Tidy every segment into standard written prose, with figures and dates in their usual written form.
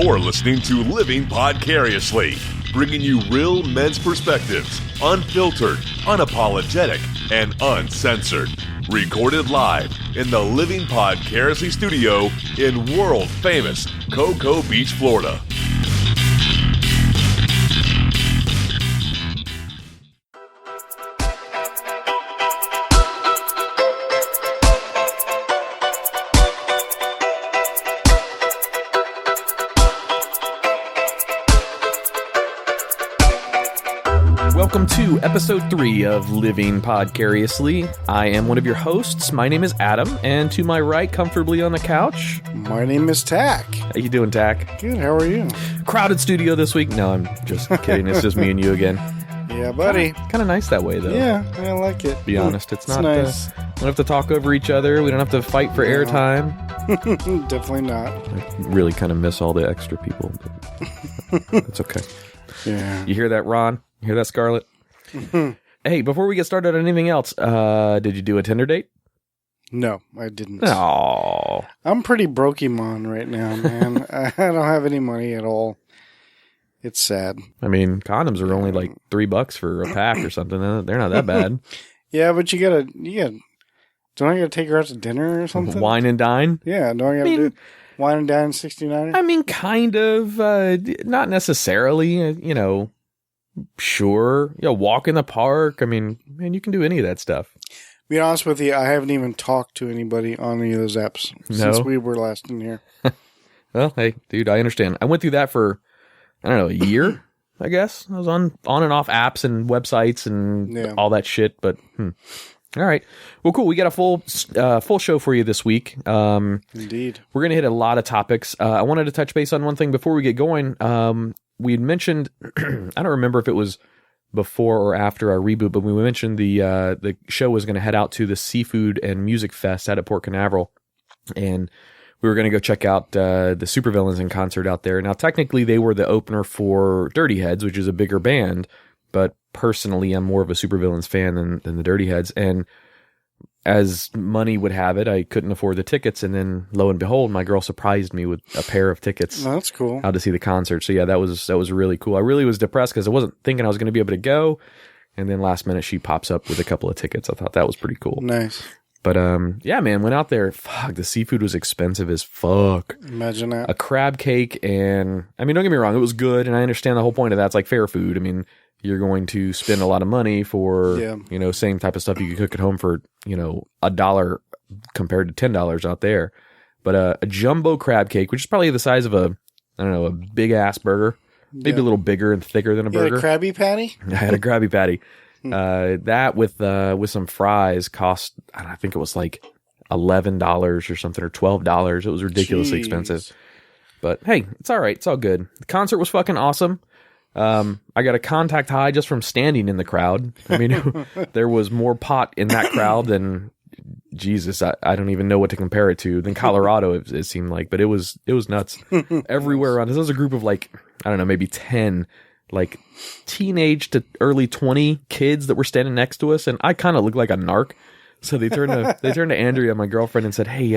You're listening to Living Podcariously, bringing you real men's perspectives, unfiltered, unapologetic, and uncensored. Recorded live in the Living Podcariously studio in world-famous Cocoa Beach, Florida. Welcome to episode 3 of Living Podcariously. I am one of your hosts. My name is Adam, and to my right, comfortably on the couch, my name is Tach. How you doing, Tach? Good, how are you? Crowded studio this week. No, I'm just kidding. It's just me and you again. Yeah, buddy. Kind of nice that way, though. Yeah, I like it. Be honest, it's not nice. We don't have to talk over each other. We don't have to fight for airtime. Definitely not. I really kind of miss all the extra people, but it's okay. Yeah. You hear that, Ron? You hear that, Scarlett? Hey, before we get started on anything else, did you do a Tinder date? No, I didn't. Oh, I'm pretty brokemon right now, man. I don't have any money at all. It's sad. I mean, condoms are only like $3 for a pack or something. They're not that bad. Yeah, but you gotta, don't I gotta take her out to dinner or something? Wine and dine? Yeah, don't I gotta do wine and dine 69er? I mean, kind of, not necessarily, sure. Walk in the park. I mean, man, you can do any of that stuff. Be honest with you, I haven't even talked to anybody on any of those apps since we were last in here. Well, hey, dude, I understand. I went through that for, I don't know, a year, I guess. I was on and off apps and websites and all that shit, but all right. Well, cool. We got a full show for you this week. Indeed. We're going to hit a lot of topics. I wanted to touch base on one thing before we get going. We had mentioned, I don't remember if it was before or after our reboot, but we mentioned the show was going to head out to the Seafood and Music Fest out at Port Canaveral, and we were going to go check out the Supervillains in concert out there. Now, technically, they were the opener for Dirty Heads, which is a bigger band, but personally, I'm more of a Supervillains fan than the Dirty Heads, and as money would have it, I couldn't afford the tickets, and then lo and behold, my girl surprised me with a pair of tickets. Oh, that's cool. Out to see the concert. So yeah, that was really cool. I really was depressed because I wasn't thinking I was going to be able to go, and then last minute she pops up with a couple of tickets. I thought that was pretty cool. Nice. But yeah, man, went out there. Fuck, the seafood was expensive as fuck. Imagine that. A crab cake, and I mean, don't get me wrong, it was good, and I understand the whole point of that. It's like fair food. I mean, you're going to spend a lot of money for, same type of stuff you could cook at home for, $1 compared to $10 out there. But a jumbo crab cake, which is probably the size of a big ass burger, maybe a little bigger and thicker than a burger. You had a Krabby Patty? I had a Krabby Patty. That with some fries cost, I think it was like $11 or something, or $12. It was ridiculously expensive. But hey, it's all right. It's all good. The concert was fucking awesome. I got a contact high just from standing in the crowd. I mean, there was more pot in that crowd than, Jesus, I don't even know what to compare it to, than Colorado, it seemed like, but it was nuts everywhere around. This was a group of like, I don't know, maybe 10, like teenage to early 20 kids that were standing next to us. And I kind of looked like a narc. So they turned to Andrea, my girlfriend, and said, "Hey,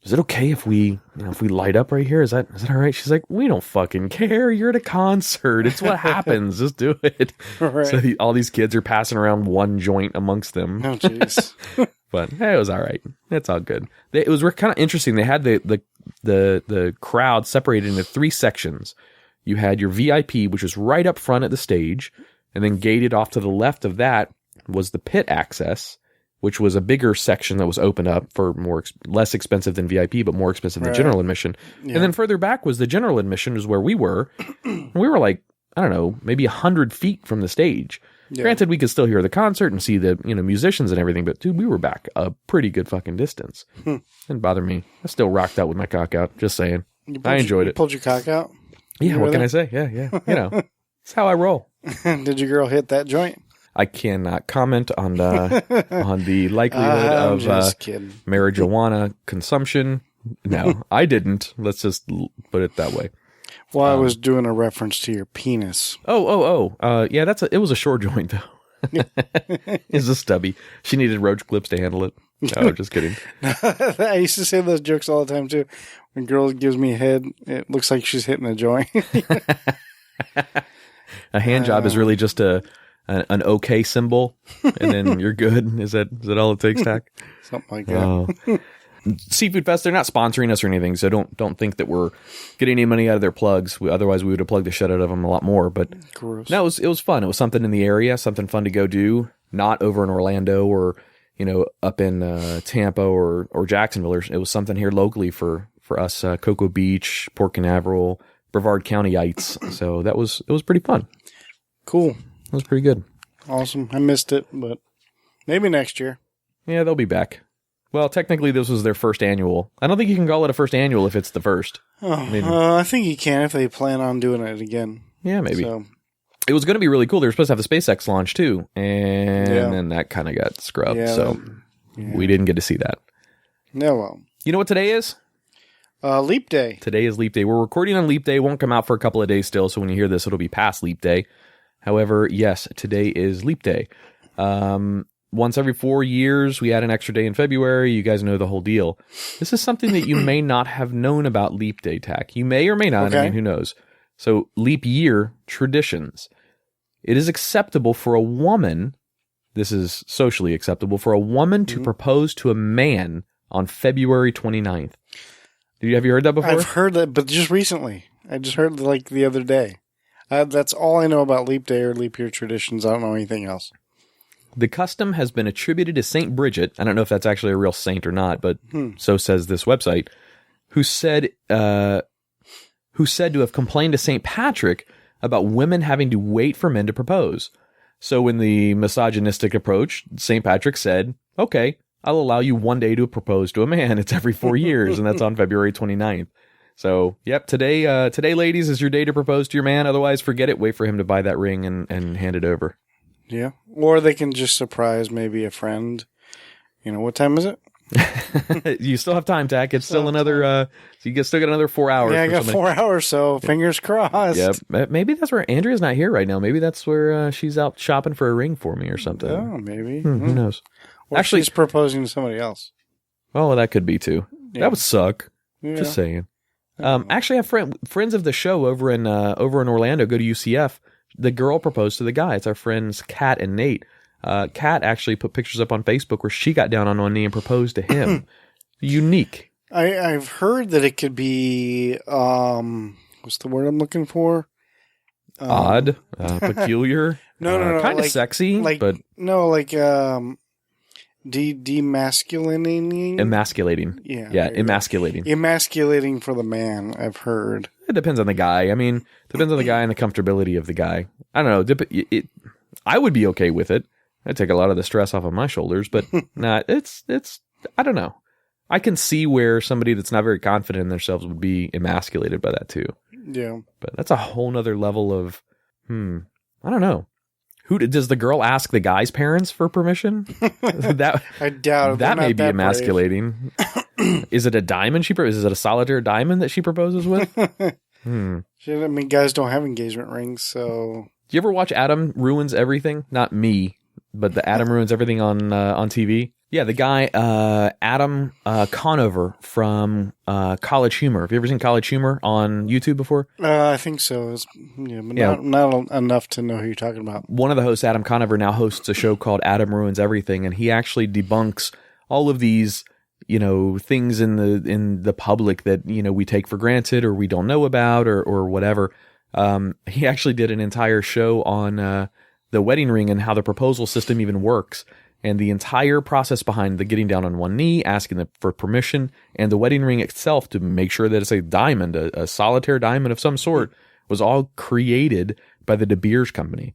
is it okay if we light up right here? Is that all right?" She's like, "We don't fucking care. You're at a concert. It's what happens. Just do it." Right. So all these kids are passing around one joint amongst them. Oh, jeez. But hey, it was all right. It's all good. It was kind of interesting. They had the crowd separated into 3 sections. You had your VIP, which was right up front at the stage, and then gated off to the left of that was the pit access, which was a bigger section that was opened up for less expensive than VIP, but more expensive than general admission. Yeah. And then further back was the general admission, is where we were. We were like, I don't know, maybe 100 feet from the stage. Yeah. Granted, we could still hear the concert and see the musicians and everything, but dude, we were back a pretty good fucking distance. Didn't bother me. I still rocked out with my cock out. Just saying. I enjoyed it. You pulled your cock out? Yeah, what can I say? Yeah. It's how I roll. Did your girl hit that joint? I cannot comment on the likelihood of marijuana consumption. No, I didn't. Let's just put it that way. Well, I was doing a reference to your penis. Yeah, it was a short joint though. It's a stubby. She needed roach clips to handle it. No, just kidding. I used to say those jokes all the time too. A girl gives me a head, it looks like she's hitting a joint. A hand job is really just an okay symbol, and then you're good. Is that all it takes, Tach? Something like that. Oh. Seafood Fest, they're not sponsoring us or anything, so don't think that we're getting any money out of their plugs. Otherwise, we would have plugged the shit out of them a lot more. But Gross. no, it was fun. It was something in the area, something fun to go do. Not over in Orlando or up in Tampa or Jacksonville. It was something here locally for us, Cocoa Beach, Port Canaveral, Brevard Countyites. So it was pretty fun. Cool. It was pretty good. Awesome. I missed it, but maybe next year. Yeah, they'll be back. Well, technically, this was their first annual. I don't think you can call it a first annual if it's the first. I think you can if they plan on doing it again. Yeah, maybe. So. It was going to be really cool. They were supposed to have the SpaceX launch, too. And then that kind of got scrubbed. We didn't get to see that. No, well. You know what today is? Leap Day. Today is Leap Day. We're recording on Leap Day. It won't come out for a couple of days still, so when you hear this, it'll be past Leap Day. However, yes, today is Leap Day. Once every 4 years, we add an extra day in February. You guys know the whole deal. This is something that you may not have known about Leap Day, Tach. You may or may not. Okay. I mean, who knows? So, leap year traditions. It is acceptable for a woman, this is socially acceptable, for a woman to propose to a man on February 29th. Have you heard that before? I've heard that, but just recently. I just heard like the other day. That's all I know about Leap Day or leap year traditions. I don't know anything else. The custom has been attributed to Saint Bridget. I don't know if that's actually a real saint or not, but so says this website, who said to have complained to Saint Patrick about women having to wait for men to propose. So in the misogynistic approach, Saint Patrick said, okay, I'll allow you 1 day to propose to a man. It's every 4 years, and that's on February 29th. So, yep, today, ladies, is your day to propose to your man. Otherwise, forget it. Wait for him to buy that ring and hand it over. Yeah. Or they can just surprise maybe a friend. What time is it? You still have time, Tach. It's still another, you still got another 4 hours. Yeah, I got 4 hours, so fingers crossed. Yep. Maybe that's where Andrea's not here right now. Maybe that's where she's out shopping for a ring for me or something. Oh, maybe. Who knows? Or actually, she's proposing to somebody else. Oh, well, that could be too. Yeah. That would suck. Yeah. Just saying. Actually, I have friends of the show over in Orlando. Go to UCF. The girl proposed to the guy. It's our friends Kat and Nate. Kat actually put pictures up on Facebook where she got down on one knee and proposed to him. Unique. I've heard that it could be what's the word I'm looking for? Odd, peculiar. No, kind of sexy, but demasculating. Emasculating. Yeah, emasculating. Emasculating for the man, I've heard. It depends on the guy. I mean, depends on the guy and the comfortability of the guy. I don't know. I would be okay with it. I'd take a lot of the stress off of my shoulders, but it's, I don't know. I can see where somebody that's not very confident in themselves would be emasculated by that too. Yeah. But that's a whole nother level of, I don't know. Does the girl ask the guy's parents for permission? I doubt it. That may be emasculating. Is it a diamond is it a solitaire diamond that she proposes with? I mean, guys don't have engagement rings, so. Do you ever watch Adam Ruins Everything? Not me, but the Adam Ruins Everything on TV. Yeah, the guy Adam Conover from College Humor. Have you ever seen College Humor on YouTube before? I think so. Not enough to know who you're talking about. One of the hosts, Adam Conover, now hosts a show called Adam Ruins Everything, and he actually debunks all of these, things in the public that we take for granted or we don't know about or whatever. He actually did an entire show on the wedding ring and how the proposal system even works. And the entire process behind the getting down on one knee, asking for permission, and the wedding ring itself to make sure that it's a diamond, a solitaire diamond of some sort, was all created by the De Beers Company.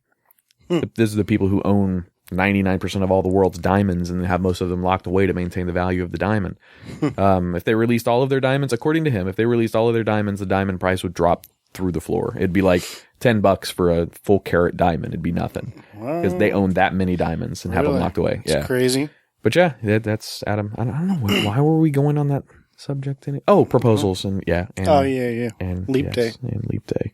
This is the people who own 99% of all the world's diamonds and have most of them locked away to maintain the value of the diamond. If they released all of their diamonds, according to him, if they released all of their diamonds, the diamond price would drop through the floor. It'd be like $10 for a full carat diamond. It'd be nothing because they own that many diamonds and have them locked away. It's crazy. But yeah, that's Adam. I don't know why were we going on that subject? Proposals and yeah. And, and Leap Day and Leap Day.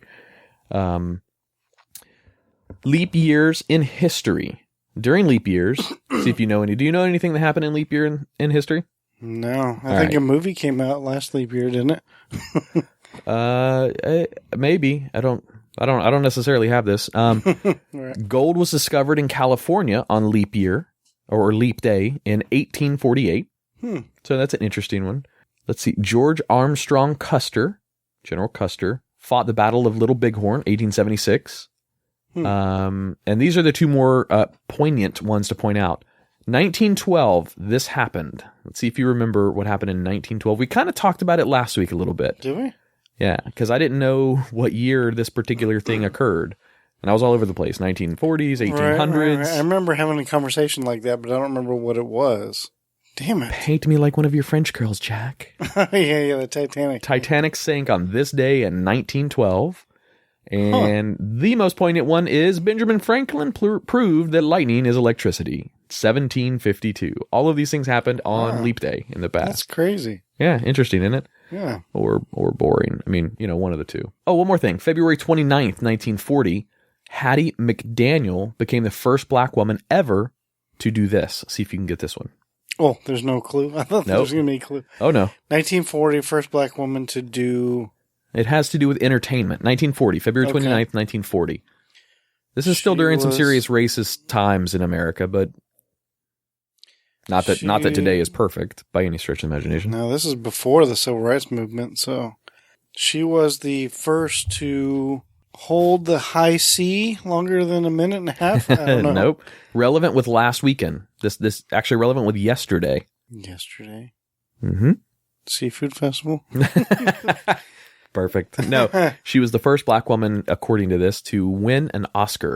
Leap years in history. During leap years, see if you know any. Do you know anything that happened in leap year in history? No, I think a movie came out last leap year, didn't it? Maybe. I don't necessarily have this. Right. Gold was discovered in California on leap year or leap day in 1848. So that's an interesting one. Let's see. George Armstrong Custer, General Custer, fought the Battle of Little Bighorn, 1876. And these are the two more poignant ones to point out. 1912, this happened. Let's see if you remember what happened in 1912. We kind of talked about it last week a little bit. Did we? Yeah, because I didn't know what year this particular thing occurred. And I was all over the place. 1940s, 1800s. Right. I remember having a conversation like that, but I don't remember what it was. Damn it. Paint me like one of your French girls, Jack. yeah, the Titanic. Titanic sank on this day in 1912. And the most poignant one is Benjamin Franklin proved that lightning is electricity. 1752. All of these things happened on leap day in the past. That's crazy. Yeah, interesting, isn't it? Yeah. Or boring. I mean, one of the two. Oh, one more thing. February 29th, 1940, Hattie McDaniel became the first black woman ever to do this. See if you can get this one. Oh, there's no clue. I thought there was going to be a clue. Oh, no. 1940, first black woman to do... It has to do with entertainment. 1940, February 29th, 1940. This is still during some serious racist times in America, but not that today is perfect by any stretch of the imagination. No, this is before the Civil Rights Movement, so she was the first to hold the high C longer than a minute and a half. I don't know. Nope. Relevant with last weekend. This actually relevant with yesterday. Yesterday. Mm-hmm. Seafood Festival. Perfect. No, she was the first black woman, according to this, to win an Oscar.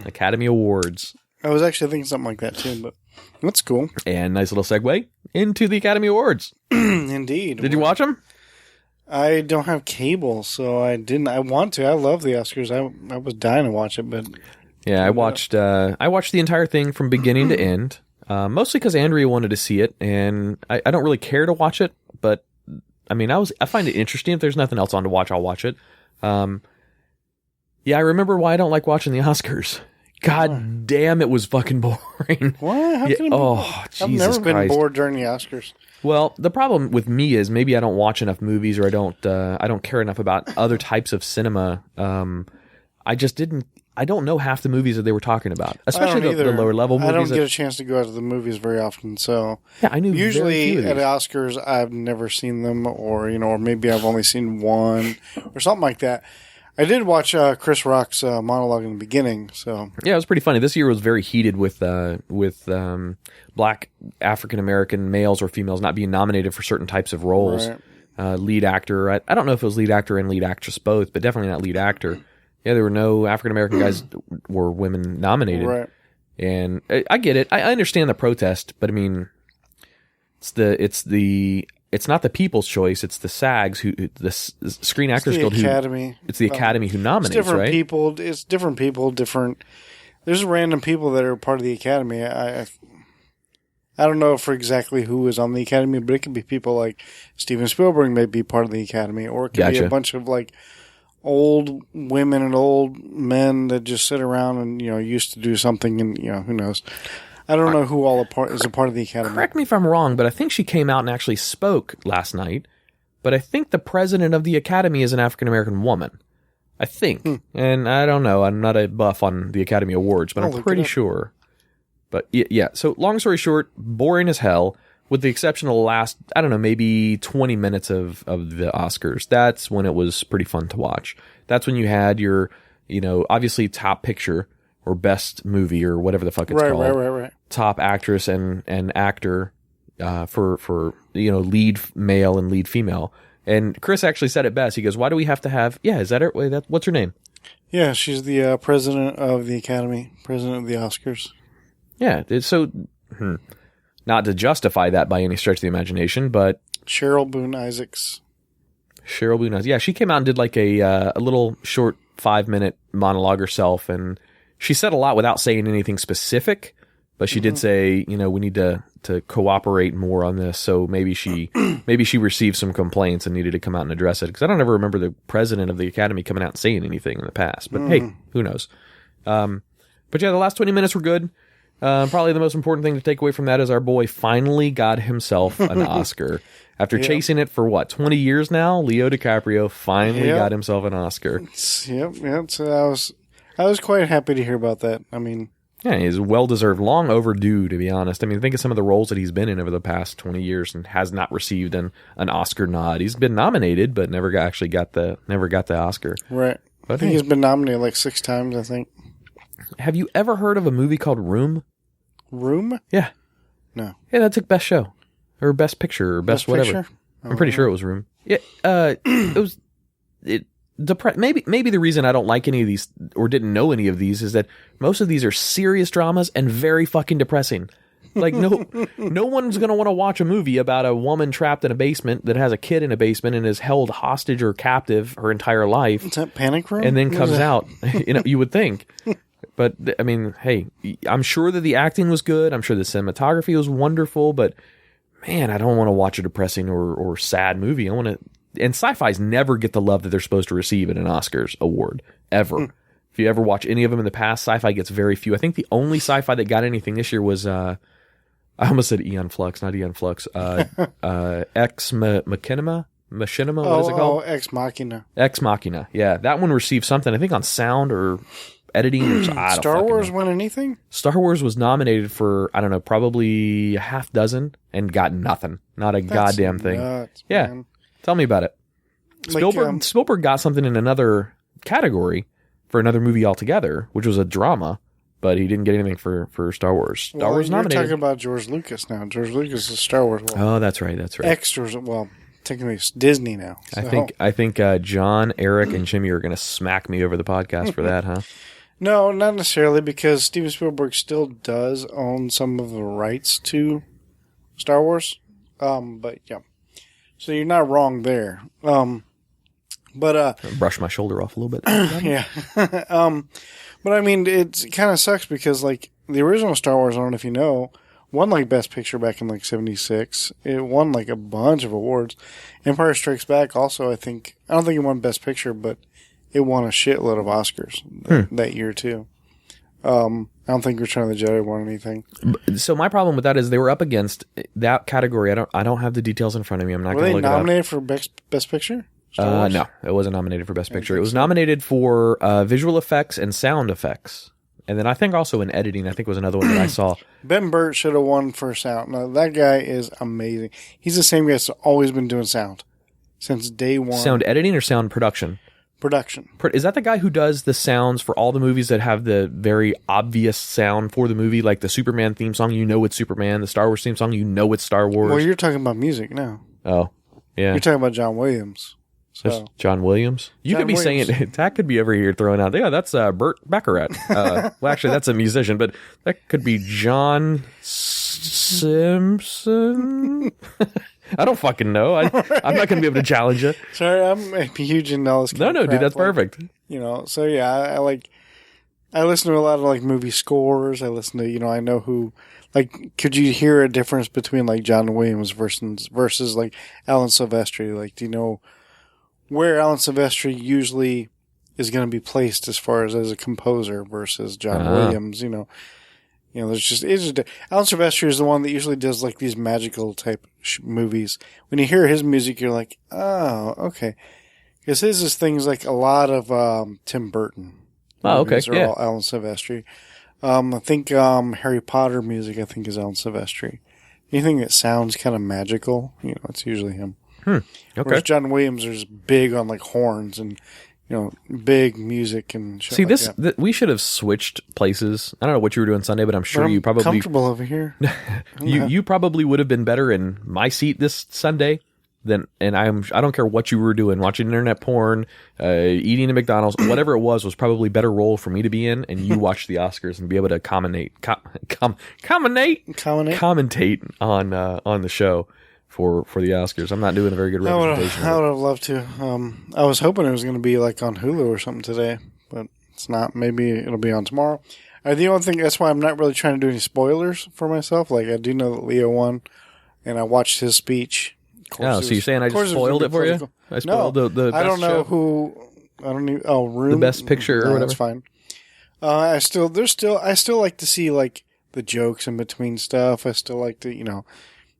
Academy Awards. I was actually thinking something like that too, but that's cool. And nice little segue into the Academy Awards. Indeed. Did you watch them? I don't have cable, so I didn't. I want to. I love the Oscars. I was dying to watch it, but yeah, I watched the entire thing from beginning to end. Mostly because Andrea wanted to see it, and I don't really care to watch it, but I mean, I find it interesting. If there's nothing else on to watch, I'll watch it. Yeah, I remember why I don't like watching the Oscars. God damn, it was fucking boring. What? How can it be? Jesus I've never been Christ. bored during the Oscars. Well, the problem with me is maybe I don't watch enough movies, or I don't care enough about other types of cinema. I don't know half the movies that they were talking about, especially the lower level movies. I don't get a chance to go out to the movies very often, so yeah, I knew usually at Oscars I've never seen them, or or maybe I've only seen one or something like that. I did watch Chris Rock's monologue in the beginning, so yeah, it was pretty funny. This year was very heated with black African American males or females not being nominated for certain types of roles. Right. Lead actor, I don't know if it was lead actor and lead actress both, but definitely not lead actor. Yeah, there were no African American guys or women nominated. Right. And I get it. I understand the protest, but I mean, it's not the People's Choice. It's the SAGs the Screen Actors Guild. Academy. It's the Academy who nominates. It's different right? people. It's different people. There's random people that are part of the Academy. I don't know for exactly who is on the Academy, but it could be people like Steven Spielberg may be part of the Academy, or it could be a bunch of like old women and old men that just sit around and used to do something, and who knows. I don't know who all is a part of the Academy. Correct me if I'm wrong, but I think she came out and actually spoke last night. But I think the president of the Academy is an African American woman. I think. And I don't know. I'm not a buff on the Academy Awards, but I'm pretty sure. But yeah. So long story short, boring as hell, with the exception of the last, I don't know, maybe 20 minutes of the Oscars. That's when it was pretty fun to watch. That's when you had your, obviously top picture or best movie or whatever the fuck it's called. Right. Top actress and actor for lead male and lead female. And Chris actually said it best. He goes, "Why do we have to have?" Yeah, is that her? Wait, what's her name? Yeah, she's the president of the Academy, president of the Oscars. Yeah, so not to justify that by any stretch of the imagination, but Cheryl Boone Isaacs. Yeah, she came out and did like a little short 5-minute monologue herself, and she said a lot without saying anything specific. But she did say, we need to cooperate more on this. So maybe she received some complaints and needed to come out and address it. Because I don't ever remember the president of the Academy coming out and saying anything in the past. But hey, who knows? But yeah, the last 20 minutes were good. Probably the most important thing to take away from that is our boy finally got himself an Oscar. After chasing it for, 20 years now? Leo DiCaprio finally got himself an Oscar. Yep. So I was quite happy to hear about that. I mean... Yeah, he's well-deserved, long overdue, to be honest. I mean, think of some of the roles that he's been in over the past 20 years and has not received an Oscar nod. He's been nominated, but never got the Oscar. Right. I think he's been nominated like 6 times, I think. Have you ever heard of a movie called Room? Room? Yeah. No. Yeah, that took Best Show. Or Best Picture, or Best whatever. Picture? I'm pretty sure it was Room. Yeah, it was... Maybe the reason I don't like any of these or didn't know any of these is that most of these are serious dramas and very fucking depressing. Like no one's going to want to watch a movie about a woman trapped in a basement that has a kid in a basement and is held hostage or captive her entire life. Is that Panic Room? And then comes out. You would think. But I mean, hey, I'm sure that the acting was good. I'm sure the cinematography was wonderful, but man, I don't want to watch a depressing or sad movie. I want to. And sci-fis never get the love that they're supposed to receive in an Oscars award, ever. If you ever watch any of them in the past, sci-fi gets very few. I think the only sci-fi that got anything this year was, I almost said Eon Flux, not Eon Flux, Ex Machinima, what is it called? Ex Machina. Ex Machina, yeah. That one received something, I think on sound or editing or something. Star Wars won anything? Star Wars was nominated for, I don't know, probably a half dozen and got nothing. Not a goddamn thing. Nuts, yeah. man. Tell me about it. Spielberg got something in another category for another movie altogether, which was a drama, but he didn't get anything for Star Wars. Star Wars nominated. You're talking about George Lucas now. George Lucas is Star Wars. Oh, that's right. Extras. Well, technically it's Disney now. So. I think John, Eric, and Jimmy are going to smack me over the podcast for that, huh? No, not necessarily, because Steven Spielberg still does own some of the rights to Star Wars. But yeah. So you're not wrong there. Brush my shoulder off a little bit. Yeah. But I mean, it kind of sucks because like the original Star Wars, I don't know if you know, won like Best Picture back in like 76. It won like a bunch of awards. Empire Strikes Back also, I don't think it won Best Picture, but it won a shitload of Oscars that year too. I don't think Return of the Jedi won anything. So my problem with that is they were up against that category. I don't have the details in front of me. I'm not going to look it up. Were they nominated for Best Picture? No, it wasn't nominated for Best Picture. It was nominated for visual effects and sound effects. And then I think also in editing, I think was another one that I saw. Ben Burt should have won for sound. Now, that guy is amazing. He's the same guy that's always been doing sound since day one. Sound editing or sound production? Production. Is that the guy who does the sounds for all the movies that have the very obvious sound for the movie, like the Superman theme song, you know it's Superman, the Star Wars theme song, you know it's Star Wars? Well, you're talking about music now. Oh, yeah. You're talking about John Williams. So. John Williams? You could be saying it. Tach could be over here throwing out, yeah, that's Burt Bacharach. Well, actually, that's a musician, but that could be John Simpson? I don't fucking know. I'm not going to be able to challenge you. Sorry, I'm huge in all this. No, dude, that's perfect. So yeah, I listen to a lot of like movie scores. I listen to, I know who, like, could you hear a difference between like John Williams versus like Alan Silvestri? Like, do you know where Alan Silvestri usually is going to be placed as far as a composer versus John Williams? There's just Alan Silvestri is the one that usually does like these magical type movies. When you hear his music, you're like, oh, okay, because his is things like a lot of Tim Burton. Oh, okay, are all Alan Silvestri. I think Harry Potter music, I think, is Alan Silvestri. Anything that sounds kind of magical, it's usually him. Okay. Whereas John Williams is big on like horns and big music and shit. See, we should have switched places. I don't know what you were doing Sunday, but I'm sure you probably comfortable over here. you probably would have been better in my seat this Sunday than, and I don't care what you were doing, watching internet porn, eating at McDonald's, whatever it was probably better role for me to be in, and you watch the Oscars and be able to commentate on the show for the Oscars. I'm not doing a very good representation. I would have loved to. I was hoping it was going to be like on Hulu or something today, but it's not. Maybe it'll be on tomorrow. The only thing, that's why I'm not really trying to do any spoilers for myself. Like, I do know that Leo won, and I watched his speech. So you're saying I just spoiled it for you? I spoiled the best I don't know show? who. I don't even. Oh, Room. The Best Picture or whatever. That's fine. I still like to see like the jokes in between stuff. I still like to,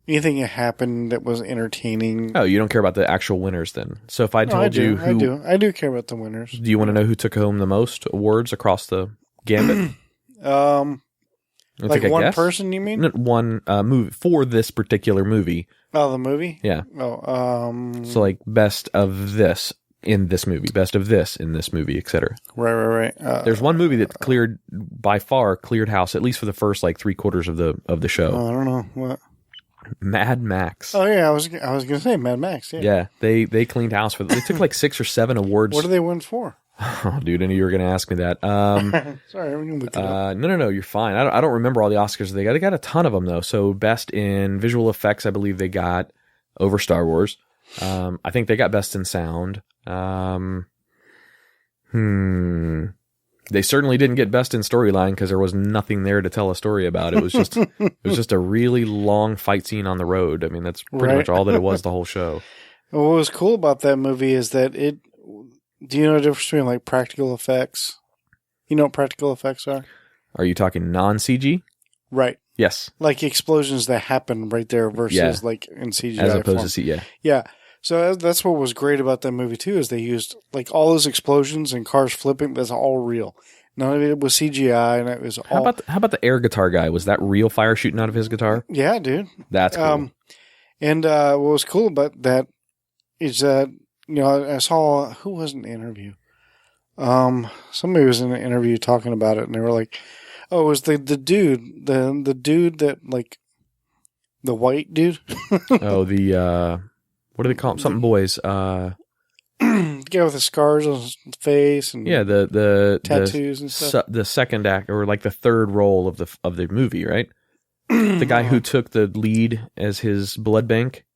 anything that happened that was entertaining. Oh, you don't care about the actual winners then? So if I told you who... I do care about the winners. Do you want to know who took home the most awards across the gambit? Like one person, you mean? One movie for this particular movie. Oh, the movie? Yeah. Oh, so like best of this in this movie, best of this in this movie, etc. Right. There's one movie that cleared house, at least for the first like 3/4 of the show. Oh, I don't know what. Mad Max. Oh yeah, I was gonna say Mad Max. Yeah. Yeah, they cleaned house for. They took like 6 or 7 awards. What did they win for? Oh, dude, I knew you were going to ask me that. Sorry, we can look it up. No, you're fine. I don't remember all the Oscars they got. They got a ton of them though. So best in visual effects, I believe they got over Star Wars. I think they got best in sound. They certainly didn't get best in storyline because there was nothing there to tell a story about. It was just a really long fight scene on the road. I mean, that's pretty much all that it was the whole show. What was cool about that movie is that it. Do you know the difference between like practical effects? You know what practical effects are? Are you talking non-CG? Right. Yes. Like explosions that happen right there versus like in CGI as opposed form. to CGI. Yeah. So that's what was great about that movie too, is they used like all those explosions and cars flipping. That's all real. None of it was CGI, and it was all. How about the air guitar guy? Was that real fire shooting out of his guitar? Yeah, dude. That's cool. And what was cool about that is that I saw who was in the interview. Somebody was in an interview talking about it, and they were like, "Oh, it was the dude, the dude that like the white dude." Oh, the what do they call them? Something boys. The guy with the scars on his face and the tattoos and stuff. The second act or like the third role of the movie, right? The guy who took the lead as his blood bank.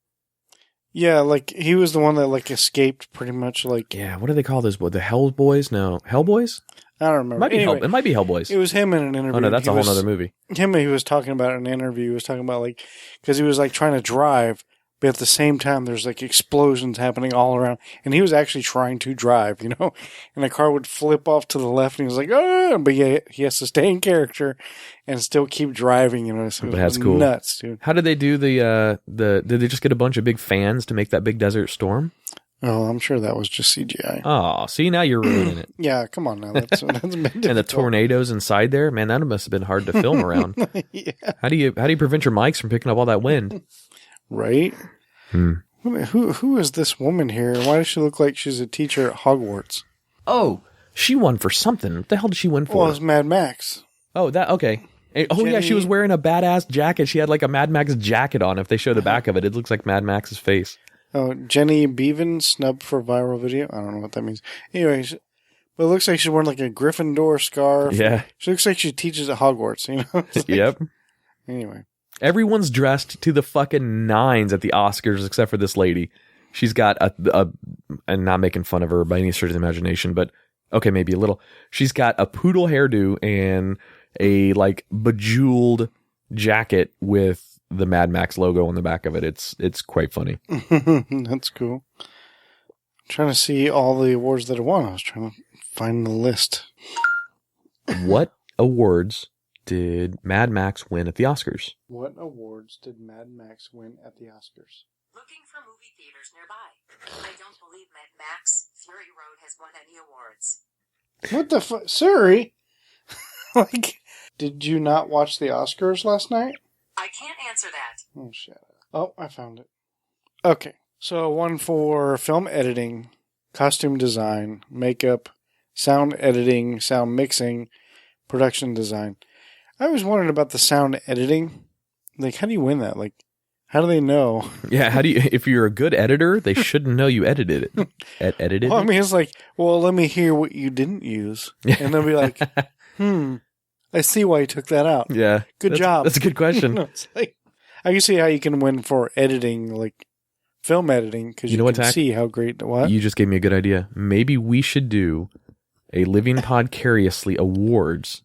Yeah, like he was the one that like escaped pretty much. Like what do they call those? What, the Hell Boys? No, Hellboys. I don't remember. It might be Hellboys. It was him in an interview. Oh no, that's a whole other movie. He was talking about it in an interview. He was talking about like because he was like trying to drive. But at the same time, there's like explosions happening all around. And he was actually trying to drive, and the car would flip off to the left and he was like, oh, but yeah, he has to stay in character and still keep driving, So that's cool. Nuts, dude. How did they do did they just get a bunch of big fans to make that big desert storm? Oh, I'm sure that was just CGI. Oh, see, now you're ruining it. Yeah, come on now. That's been difficult. And the tornadoes inside there, man, that must have been hard to film around. Yeah. How do you prevent your mics from picking up all that wind? Right? Who is this woman here? Why does she look like she's a teacher at Hogwarts? Oh, she won for something. What the hell did she win for? Well, it's Mad Max. Oh, okay. Yeah, she was wearing a badass jacket. She had like a Mad Max jacket on. If they show the back of it, it looks like Mad Max's face. Oh, Jenny Beavan snubbed for viral video. I don't know what that means. Anyways, but it looks like she's wearing like a Gryffindor scarf. Yeah. She looks like she teaches at Hogwarts, Like, yep. Anyway. Everyone's dressed to the fucking nines at the Oscars except for this lady. She's got and not making fun of her by any stretch of the imagination, but okay, maybe a little. She's got a poodle hairdo and a like bejeweled jacket with the Mad Max logo on the back of it. It's quite funny. That's cool. I'm trying to see all the awards that it won. I was trying to find the list. What awards did Mad Max win at the Oscars? What awards did Mad Max win at the Oscars? Looking for movie theaters nearby. I don't believe Mad Max Fury Road has won any awards. What the fuck? Siri? Like, did you not watch the Oscars last night? I can't answer that. Oh, shut up. Oh, I found it. Okay. So, one for film editing, costume design, makeup, sound editing, sound mixing, production design. I was wondering about the sound editing. Like, how do you win that? Like, how do they know? Yeah, how do you? If you're a good editor, they shouldn't know you edited it. Edited. Well, I mean, it's like, well, let me hear what you didn't use, and they'll be like, I see why you took that out. Yeah, good job. That's a good question. It's like, I can see how you can win for editing, like film editing, because you know can see how great. What you just gave me a good idea. Maybe we should do a Living Podcariously Awards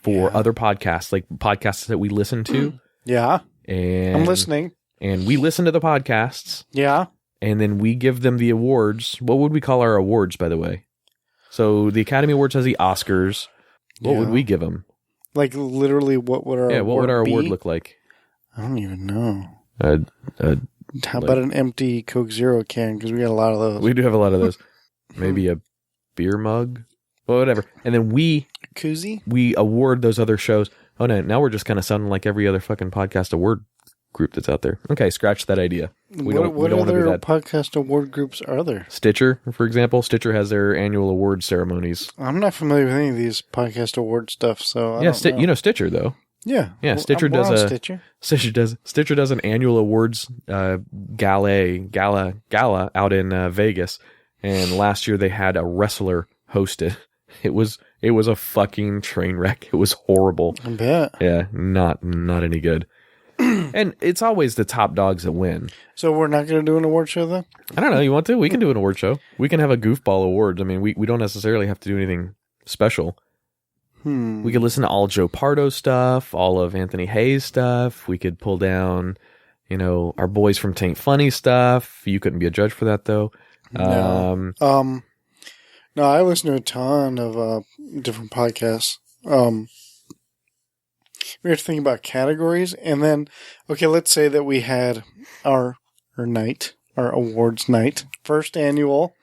for other podcasts, like podcasts that we listen to. Yeah. And I'm listening. And we listen to the podcasts. Yeah. And then we give them the awards. What would we call our awards, by the way? So the Academy Awards has the Oscars. What would we give them? Like literally, what would our what would our award be? look like? I don't even know. How Like- about an empty Coke Zero can? Because we got a lot of those. We do have a lot of those. Maybe a beer mug? Well, whatever. And then we Koozie? award those other shows. Oh, no. Now we're just kind of sounding like every other fucking podcast award group that's out there. Okay, scratch that idea. We don't want to do other that. podcast award groups are there? Stitcher, for example. Stitcher has their annual award ceremonies. I'm not familiar with any of these podcast award stuff, so I Yeah, don't know. you know Stitcher, though. Yeah. Yeah, Stitcher we're does on a- Stitcher. Stitcher does an annual awards gala out in Vegas, and last year they had a wrestler host it. It was a fucking train wreck. It was horrible. I bet. Yeah, not any good. And it's always the top dogs that win. So we're not going to do an award show then? I don't know. You want to? We can do an award show. We can have a goofball awards. I mean, we don't necessarily have to do anything special. We could listen to all Joe Pardo stuff, all of Anthony Hayes stuff. We could pull down, our boys from Taint Funny stuff. You couldn't be a judge for that, though. No. No, I listen to a ton of different podcasts. We have to think about categories, and then, okay, let's say that we had our awards night, first annual.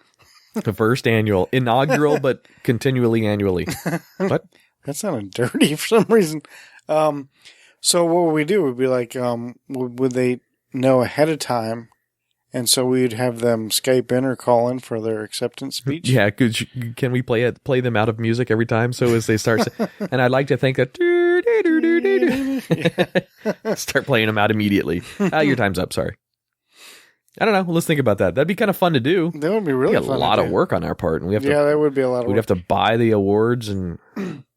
The first annual, inaugural, but continually annually. What? That sounded dirty for some reason. So what would we do? We'd be like, would they know ahead of time? And so we'd have them Skype in or call in for their acceptance speech. Yeah, can we play them out of music every time? So as they start, and I'd like to think that start playing them out immediately. Your time's up. Sorry. I don't know. Let's think about that. That'd be kind of fun to do. That would be really It'd be fun. a lot to of do. work on our part, and we have to. Yeah, that would be a lot of We'd work. have to buy the awards, and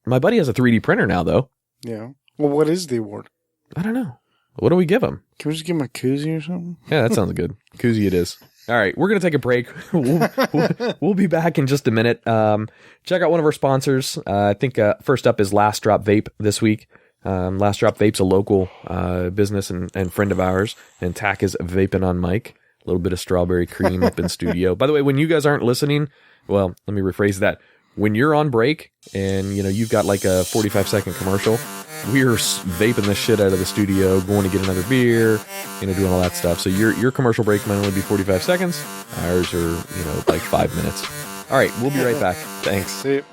my buddy has a 3D printer now, though. Yeah. Well, what is the award? I don't know. What do we give him? Can we just give him a koozie or something? Yeah, that sounds good. Koozie it is. All right, we're going to take a break. We'll be back in just a minute. Check out one of our sponsors. I think first up is Last Drop Vape this week. Last Drop Vape's a local business and friend of ours, and Tach is vaping on mic. A little bit of strawberry cream up in studio. By the way, when you guys aren't listening, well, let me rephrase that. When you're on break and you've got like a 45-second commercial, we're vaping the shit out of the studio, going to get another beer, doing all that stuff. So your commercial break might only be 45 seconds. Ours are, like 5 minutes. All right, we'll be right back. Thanks. See you.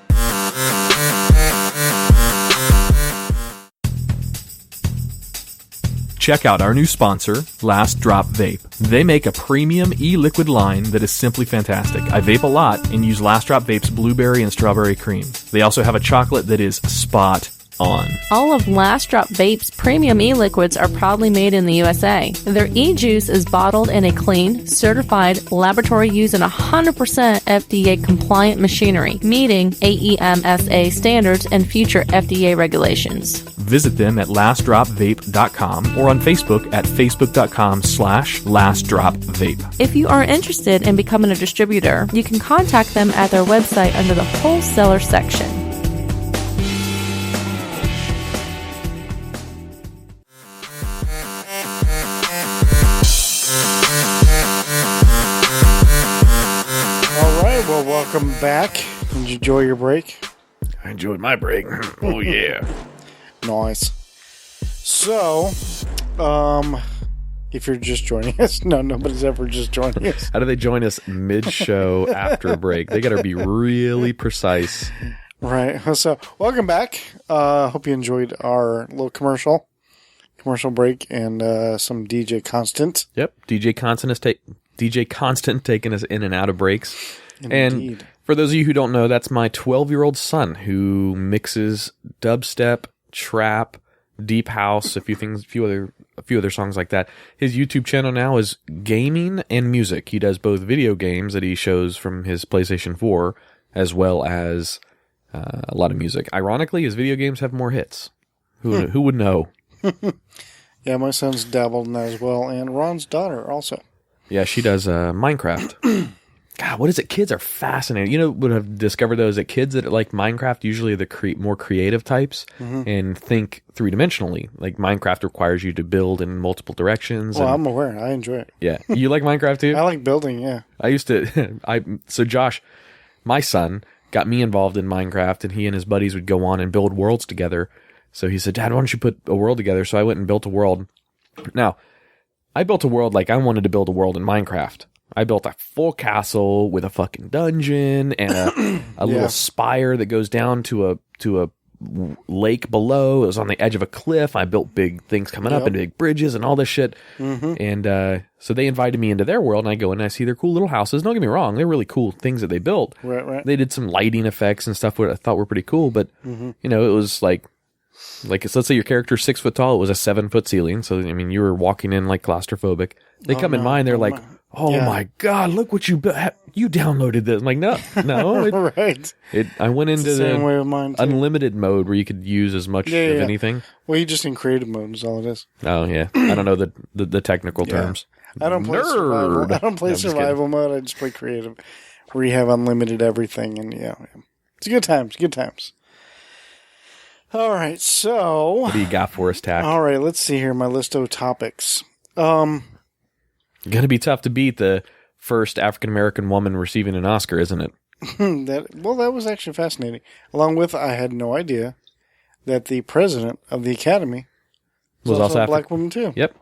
Check out our new sponsor, Last Drop Vape. They make a premium e-liquid line that is simply fantastic. I vape a lot and use Last Drop Vape's blueberry and strawberry cream. They also have a chocolate that is spot on. All of Last Drop Vape's premium e-liquids are proudly made in the USA. Their e-juice is bottled in a clean, certified, laboratory using 100% FDA-compliant machinery, meeting AEMSA standards and future FDA regulations. Visit them at lastdropvape.com or on Facebook at facebook.com/lastdropvape. If you are interested in becoming a distributor, you can contact them at their website under the wholesaler section. All right. Well, welcome back. Did you enjoy your break? I enjoyed my break. Oh, yeah. Nice. So, if you're just joining us, no, nobody's ever just joining us. How do they join us mid-show after a break? They got to be really precise. Right. So, welcome back. Hope you enjoyed our little commercial break, and some DJ Constant. Yep, DJ Constant taking us in and out of breaks. Indeed. And for those of you who don't know, that's my 12-year-old son who mixes dubstep, trap, deep house, a few other songs like that. His YouTube channel now is gaming and music. He does both video games that he shows from his PlayStation 4 as well as a lot of music. Ironically, his video games have more hits. Who would know? Yeah, my son's dabbled in that as well, and Ron's daughter also. Yeah, she does Minecraft. God, what is it? Kids are fascinating. Would have discovered those that kids that like Minecraft usually are the more creative types and think three-dimensionally. Like Minecraft requires you to build in multiple directions. Well, and, I'm aware. I enjoy it. yeah, you like Minecraft too? I like building, yeah. I used to. So Josh, my son, got me involved in Minecraft, and he and his buddies would go on and build worlds together. So he said, Dad, why don't you put a world together? So I went and built a world. Now, I built a world like I wanted to build a world in Minecraft. I built a full castle with a fucking dungeon and a little spire that goes down to a lake below. It was on the edge of a cliff. I built big things coming up and big bridges and all this shit. And so they invited me into their world, and I go and I see their cool little houses. Don't get me wrong, they're really cool things that they built. Right. They did some lighting effects and stuff that I thought were pretty cool, but you know, it was like let's say your character's 6 foot tall. It was a 7 foot ceiling, so I mean, you were walking in like claustrophobic. They come in mine, they're like, "Oh my god, look what you built! You downloaded this." I'm like, no. Right. I went into same way with mine, too. unlimited mode where you could use as much of anything. Well, you just in creative mode is all it is. Oh yeah, I don't know the technical terms. I don't play survival. I don't play survival mode. I just play creative, where you have unlimited everything, and it's good times. Good times. All right, so What do you got for us, Tach? All right, let's see here. My list of topics. Going to be tough to beat the first African American woman receiving an Oscar, isn't it? That was actually fascinating. Along with, I had no idea that the president of the Academy was also a black woman too. Yep.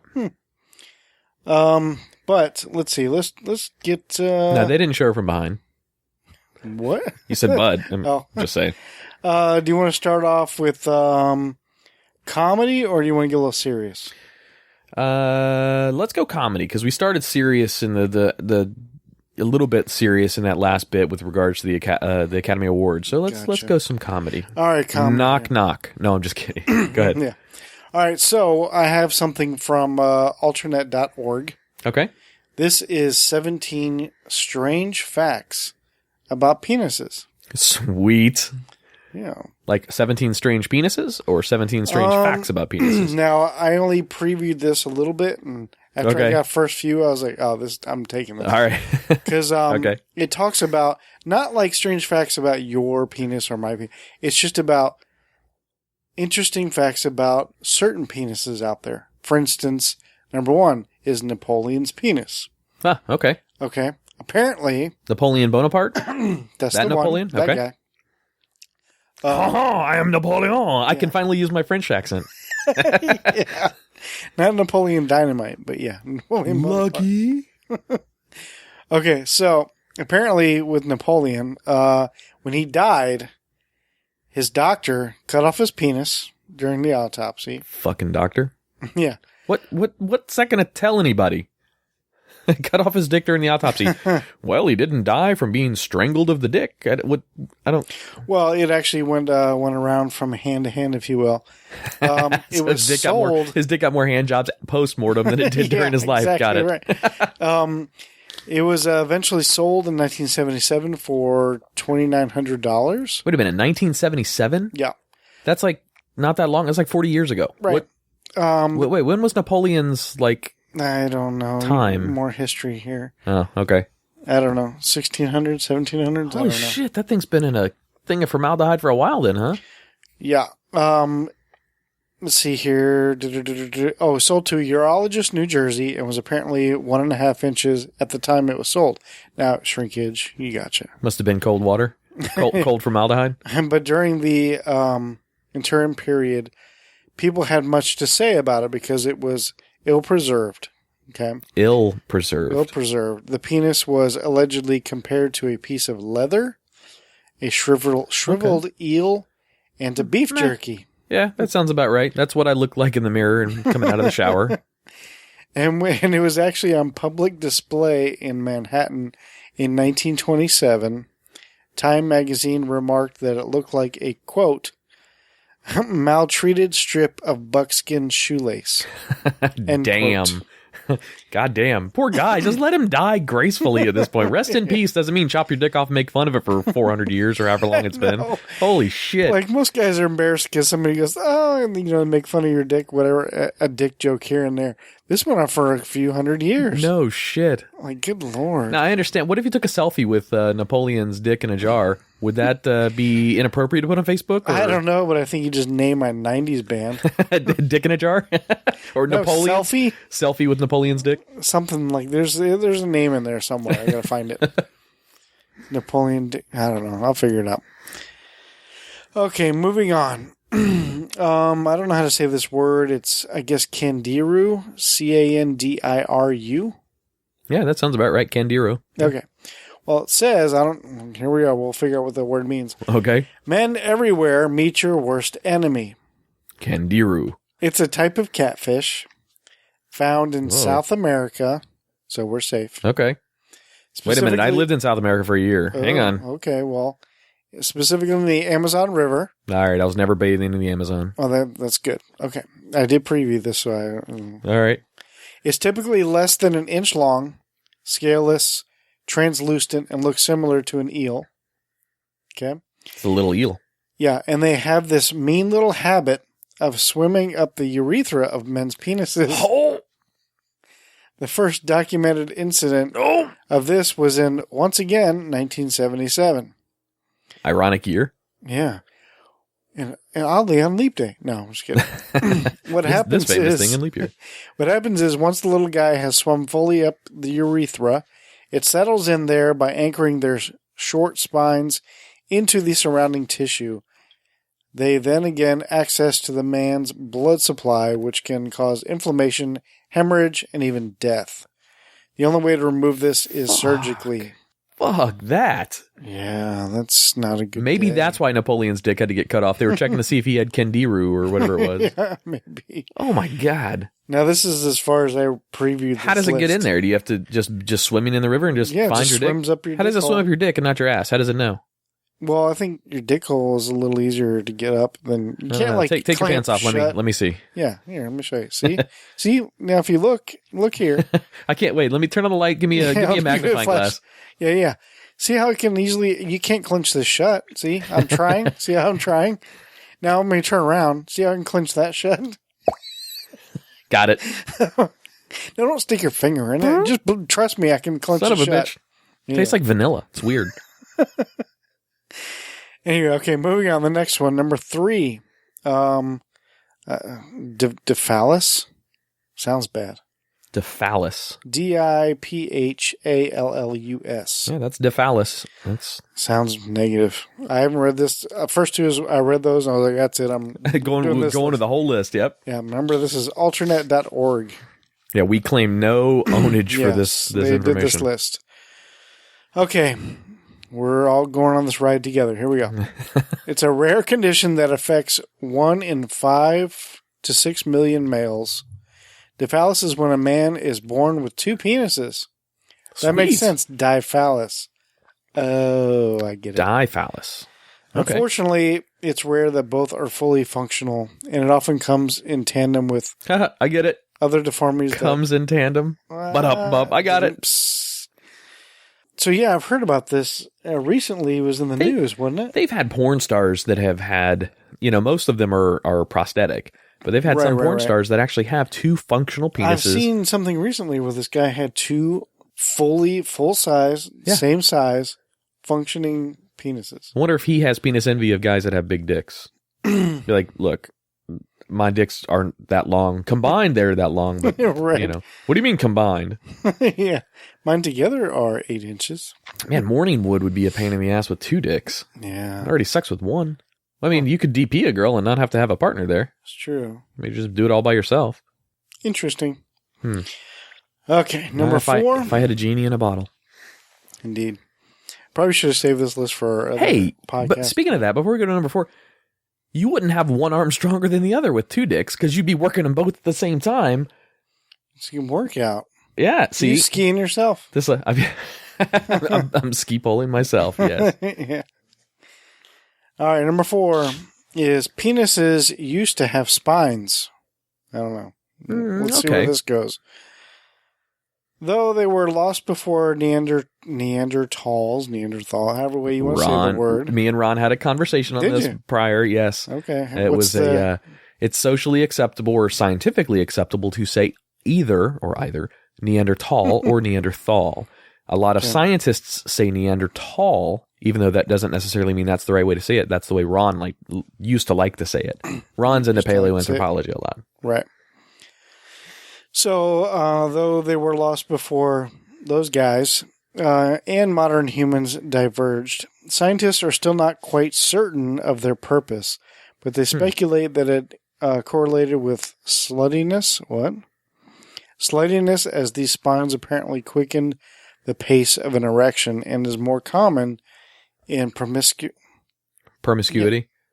But let's see. Let's get. No, they didn't show her from behind. What? You said bud. I'm just saying. Do you want to start off with comedy, or do you want to get a little serious? Let's go comedy, because we started serious in the a little bit serious in that last bit with regards to the Academy Awards. So let's go some comedy. All right, comedy. Knock knock. No, I'm just kidding. Go ahead. Yeah. All right, so I have something from alternate.org. Okay. This is 17 strange facts about penises. Sweet. Yeah. Like 17 strange penises or 17 strange facts about penises? Now, I only previewed this a little bit, and after I got first few, I was like, I'm taking this. All right. Because it talks about, not like strange facts about your penis or my penis. It's just about interesting facts about certain penises out there. For instance, number 1 is Napoleon's penis. Ah, okay. Okay. Apparently, Napoleon Bonaparte? that's that the Napoleon? one. That Okay. guy. I am Napoleon. I can finally use my French accent. Yeah. Not Napoleon Dynamite, but yeah. Napoleon Lucky. Okay, so apparently with Napoleon, when he died, his doctor cut off his penis during the autopsy. Fucking doctor. Yeah. What's that going to tell anybody? Cut off his dick during the autopsy. Well, he didn't die from being strangled of the dick. I don't. Well, it actually went around from hand to hand, if you will. It So was his sold. His dick got more hand jobs post mortem than it did during his life. Exactly Got it. right. It was eventually sold in 1977 for $2,900. Wait a minute, 1977? Yeah. That's like not that long. That's like 40 years ago. Right. Wait, when was Napoleon's like? I don't know. Time. More history here. Oh, okay. I don't know. 1600s, 1700s? I don't know. Holy shit, that thing's been in a thing of formaldehyde for a while then, huh? Yeah. Let's see here. Oh, sold to Urologist, New Jersey, and was apparently 1.5 inches at the time it was sold. Now, shrinkage, you gotcha. Must have been cold water. Cold formaldehyde. But during the interim period, people had much to say about it because it was ill-preserved. Okay. Ill-preserved. Ill-preserved. The penis was allegedly compared to a piece of leather, a shriveled eel, and to beef jerky. Yeah, that sounds about right. That's what I look like in the mirror and coming out of the shower. And it was actually on public display in Manhattan in 1927, Time magazine remarked that it looked like a, quote, maltreated strip of buckskin shoelace. Damn. God damn. Poor guy. Just let him die gracefully at this point. Rest in peace doesn't mean chop your dick off and make fun of it for 400 years or however long it's been. Holy shit. Like, most guys are embarrassed because somebody goes, oh, and make fun of your dick, whatever, a dick joke here and there. This went on for a few hundred years. No shit. Like, good lord. Now, I understand. What if you took a selfie with Napoleon's dick in a jar? Would that be inappropriate to put on Facebook? Or? I don't know, but I think you just name my 90s band. Dick in a jar? Or no, Napoleon? Selfie? Selfie with Napoleon's dick? Something like, there's a name in there somewhere. I gotta find it. Napoleon dick. I don't know. I'll figure it out. Okay, moving on. I don't know how to say this word. It's, I guess, Candiru. Candiru. Yeah, that sounds about right. Candiru. Okay. Well, it says, here we are. We'll figure out what the word means. Okay. Men everywhere meet your worst enemy. Candiru. It's a type of catfish found in South America, so we're safe. Okay. Wait a minute. I lived in South America for a year. Hang on. Okay, well, specifically in the Amazon River. All right. I was never bathing in the Amazon. Oh, that's good. Okay. I did preview this, so All right. It's typically less than an inch long, scaleless, translucent, and looks similar to an eel. Okay? It's a little eel. Yeah, and they have this mean little habit of swimming up the urethra of men's penises. Oh! The first documented incident of this was in, once again, 1977. Ironic year. Yeah. And oddly, on Leap Day. No, I'm just kidding. What happens this famous is, thing in leap year. What happens is once the little guy has swum fully up the urethra, it settles in there by anchoring their short spines into the surrounding tissue. They then again access to the man's blood supply, which can cause inflammation, hemorrhage, and even death. The only way to remove this is surgically. Fuck that. Yeah, that's not a good Maybe day. that's why Napoleon's dick had to get cut off. They were checking to see if he had Candiru or whatever it was. Yeah, maybe. Oh my God. Now, this is as far as I previewed this How does it get in list. there? Do you have to just swimming in the river and just Yeah, it find just your dick? swims up your How does dick it swim hole. up your dick and not your ass? How does it know? Well, I think your dick hole is a little easier to get up than you can't like take your clamp pants off. shut. Let me see. Yeah, here, let me show you. See, see now if you look here. I can't wait. Let me turn on the light. Give me a magnifying glass. Yeah, yeah. See how it can easily. You can't clench this shut. See, I'm trying. See how I'm trying. Now I'm going to turn around. See how I can clench that shut. Got it. No, don't stick your finger in it. Just trust me. I can clench Son it of a shut. bitch. Tastes like vanilla. It's weird. Anyway, okay, moving on. The next one, number 3. Diphallus. Sounds bad. Diphallus. Diphallus. Yeah, that's diphallus. That's Sounds negative. I haven't read this. First two is I read those and I was like, that's it. I'm going doing this to list. the whole list. Yep. Yeah, remember this is alternate.org. Yeah, we claim no ownage for this they information. did this list. Okay, we're all going on this ride together. Here we go. It's a rare condition that affects 1 in 5 to 6 million males. Diphallus is when a man is born with 2 penises. That makes Sweet. sense. Diphallus. Oh, I get it. Diphallus. Okay. Unfortunately, it's rare that both are fully functional, and it often comes in tandem with I get it. other deformities. Comes in tandem. But I got it. So yeah, I've heard about this recently. It was in the news, wasn't it? They've had porn stars that have had, most of them are prosthetic, but they've had some porn stars that actually have 2 functional penises. I've seen something recently where this guy had 2 full size, same size, functioning penises. I wonder if he has penis envy of guys that have big dicks. Be like, look, my dicks aren't that long. Combined, they're that long, but, Right. What do you mean combined? Yeah. Mine together are 8 inches. Man, morning wood would be a pain in the ass with 2 dicks. Yeah. I already sucks with 1. I mean, you could DP a girl and not have to have a partner there. It's true. Maybe just do it all by yourself. Interesting. Okay, number If 4. if I had a genie in a bottle. Indeed. Probably should have saved this list for our other podcast. But speaking of that, before we go to number 4, you wouldn't have one arm stronger than the other with 2 dicks because you'd be working them both at the same time. It's a good workout. Yeah, see? You skiing yourself. This, I'm ski poling myself, yes. Yeah. All right, number 4 is penises used to have spines. I don't know. Let's see where this goes. Though they were lost before Neanderthal, however way you want to say the word. Me and Ron had a conversation on Did this you? prior, yes. Okay. It What's was it's socially acceptable or scientifically acceptable to say either Neanderthal or Neanderthal. A lot of scientists say Neanderthal, even though that doesn't necessarily mean that's the right way to say it. That's the way Ron used to like to say it. Ron's into paleoanthropology a lot. Right. So, though they were lost before those guys and modern humans diverged, scientists are still not quite certain of their purpose, but they speculate that it correlated with sluttiness. What? Sluttiness, as these spines apparently quicken the pace of an erection and is more common in Promiscuity?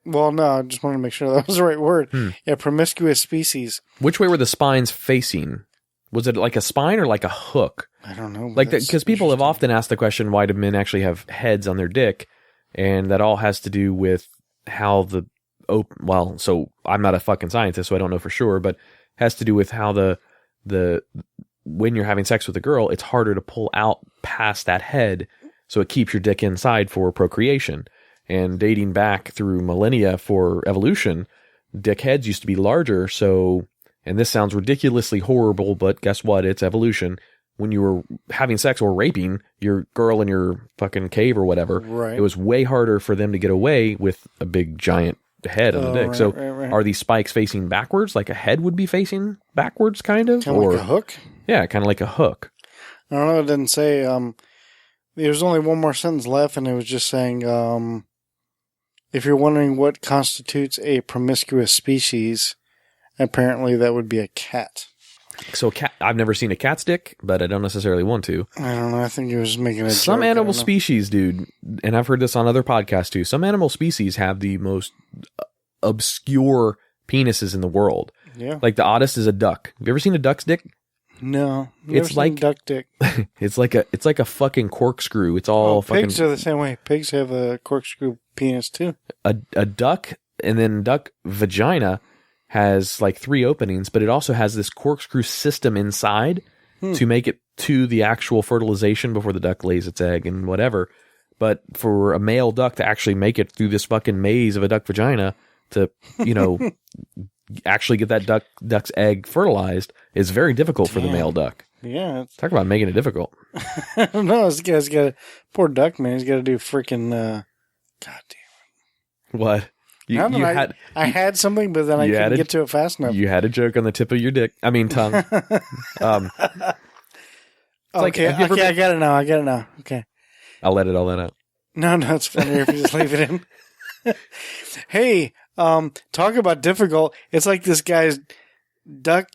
Well, no, I just wanted to make sure that was the right word. Yeah, promiscuous species. Which way were the spines facing? Was it like a spine or like a hook? I don't know. Like, because people have often asked the question, why do men actually have heads on their dick? And that all has to do with how so I'm not a fucking scientist, so I don't know for sure, but has to do with how the when you're having sex with a girl, it's harder to pull out past that head, so it keeps your dick inside for procreation. And dating back through millennia for evolution, dick heads used to be larger, so, and this sounds ridiculously horrible, but guess what? It's evolution. When you were having sex or raping your girl in your fucking cave or whatever, right, it was way harder for them to get away with a big giant head on the dick. Right, so right. Are these spikes facing backwards, like a head would be facing backwards, kind of? Kind of like a hook? Yeah, kind of like a hook. I don't know. It didn't say. There's only one more sentence left, and it was just saying, if you're wondering what constitutes a promiscuous species, apparently that would be a cat. So I've never seen a cat's dick, but I don't necessarily want to. I don't know. I think he was making a joke. Some animal species, dude, and I've heard this on other podcasts too, some animal species have the most obscure penises in the world. Yeah. Like the oddest is a duck. Have you ever seen a duck's dick? No. It's like duck dick. It's like a fucking corkscrew. It's all fucking. Pigs are the same way. Pigs have a corkscrew penis too. A duck, and then duck vagina has like 3 openings, but it also has this corkscrew system inside to make it to the actual fertilization before the duck lays its egg and whatever. But for a male duck to actually make it through this fucking maze of a duck vagina to, actually get that duck's egg fertilized is very difficult for the male duck. Yeah. Talk about making it difficult. I don't know. This guy's got a poor duck, man. He's got to do freaking, God damn. What? I had something, but then I couldn't get to it fast enough. You had a joke on the tip of your tongue. Okay, I got it now. Okay. I'll let all that out. No, it's funnier if you just leave it in. Hey, talk about difficult. It's like this guy's duck,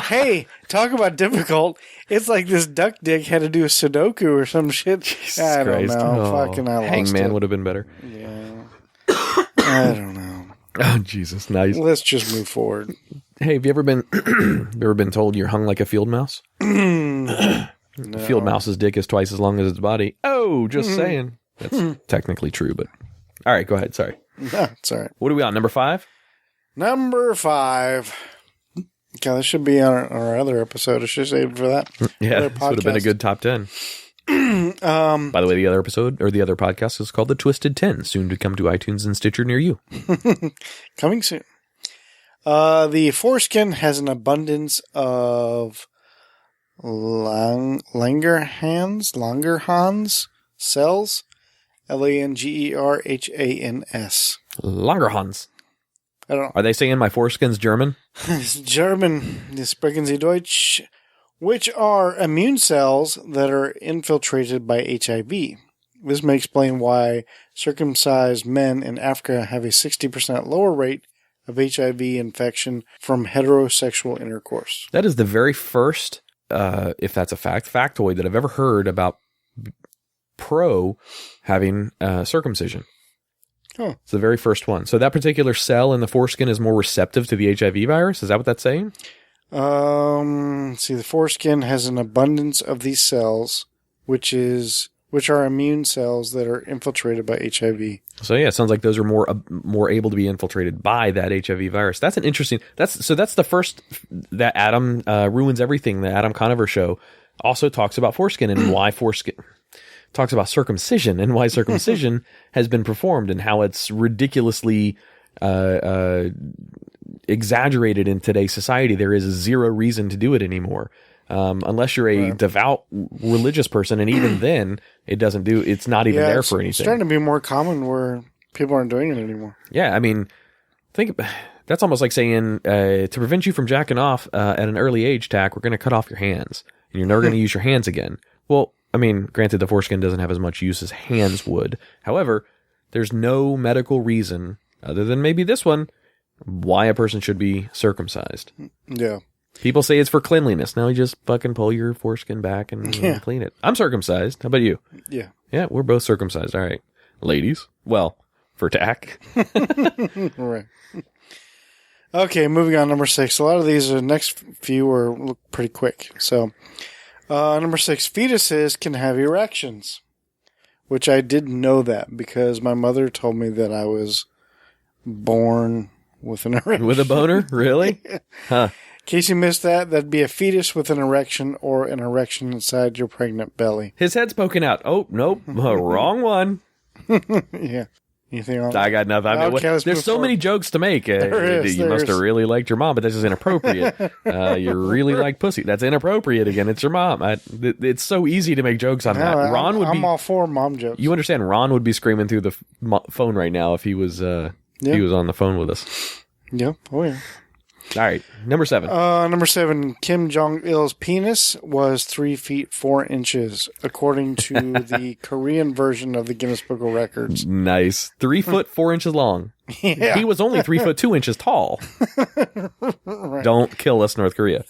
hey, talk about difficult. It's like this duck dick had to do a Sudoku or some shit. Jesus I don't Christ. know. Oh, Fucking I lost Hangman it. would have been better. Yeah. I don't know. Oh, Jesus. Nice. Let's just move forward. Hey, have you ever been told you're hung like a field mouse? No. Field mouse's dick is twice as long as its body. Oh, just saying. That's technically true, but all right, go ahead. Sorry. No, it's all right. What are we on? Number 5? Number 5. God, this should be on our other episode. I should save it for that. Yeah, this would have been a good top 10. By the way, the other episode or the other podcast is called The Twisted 10, soon to come to iTunes and Stitcher near you. Coming soon. The foreskin has an abundance of Langerhans cells. Langerhans. Langerhans. I don't know. Are they saying my foreskin's German? It's German. Die sprechen Sie Deutsch. Which are immune cells that are infiltrated by HIV. This may explain why circumcised men in Africa have a 60% lower rate of HIV infection from heterosexual intercourse. That is the very first, if that's a factoid that I've ever heard about pro having circumcision. Oh. It's the very first one. So that particular cell in the foreskin is more receptive to the HIV virus? Is that what that's saying? The foreskin has an abundance of these cells, which are immune cells that are infiltrated by HIV. So yeah, it sounds like those are more able to be infiltrated by that HIV virus. That's an interesting. That's the first that Adam Ruins Everything. The Adam Conover show also talks about foreskin and why foreskin talks about circumcision and why circumcision has been performed and how it's ridiculously exaggerated in today's society. There is zero reason to do it anymore. Unless you're a devout religious person, and even then, it's not even there for anything. It's starting to be more common where people aren't doing it anymore. Yeah, I mean, that's almost like saying, to prevent you from jacking off at an early age, Tach, we're going to cut off your hands, and you're never going to use your hands again. Well, I mean, granted, the foreskin doesn't have as much use as hands would. However, there's no medical reason, other than maybe this one, why a person should be circumcised. Yeah. People say it's for cleanliness. Now you just fucking pull your foreskin back and clean it. I'm circumcised. How about you? Yeah. Yeah, we're both circumcised. All right. Ladies. Well, for Tach. Right. Okay, moving on. Number 6. A lot of these, the next few look pretty quick. So, number 6, fetuses can have erections, which I didn't know that because my mother told me that I was born with an erection. With a boner? Really? Huh. In case you missed that, that'd be a fetus with an erection or an erection inside your pregnant belly. His head's poking out. Oh, nope. Wrong one. Yeah. Anything else? I got nothing. I mean, Okay, let's there's move so forward. many jokes to make. You must have really liked your mom, but this is inappropriate. You really like pussy. That's inappropriate again. It's your mom. It's so easy to make jokes on that. Ron would be. I'm all for mom jokes. You understand? Ron would be screaming through the phone right now if he was on the phone with us. Yeah. Oh, yeah. All right, number 7. Number 7, Kim Jong-il's penis was 3 feet 4 inches, according to the Korean version of the Guinness Book of Records. Nice. 3 foot 4 inches long. Yeah. He was only 3 foot 2 inches tall. Right. Don't kill us, North Korea.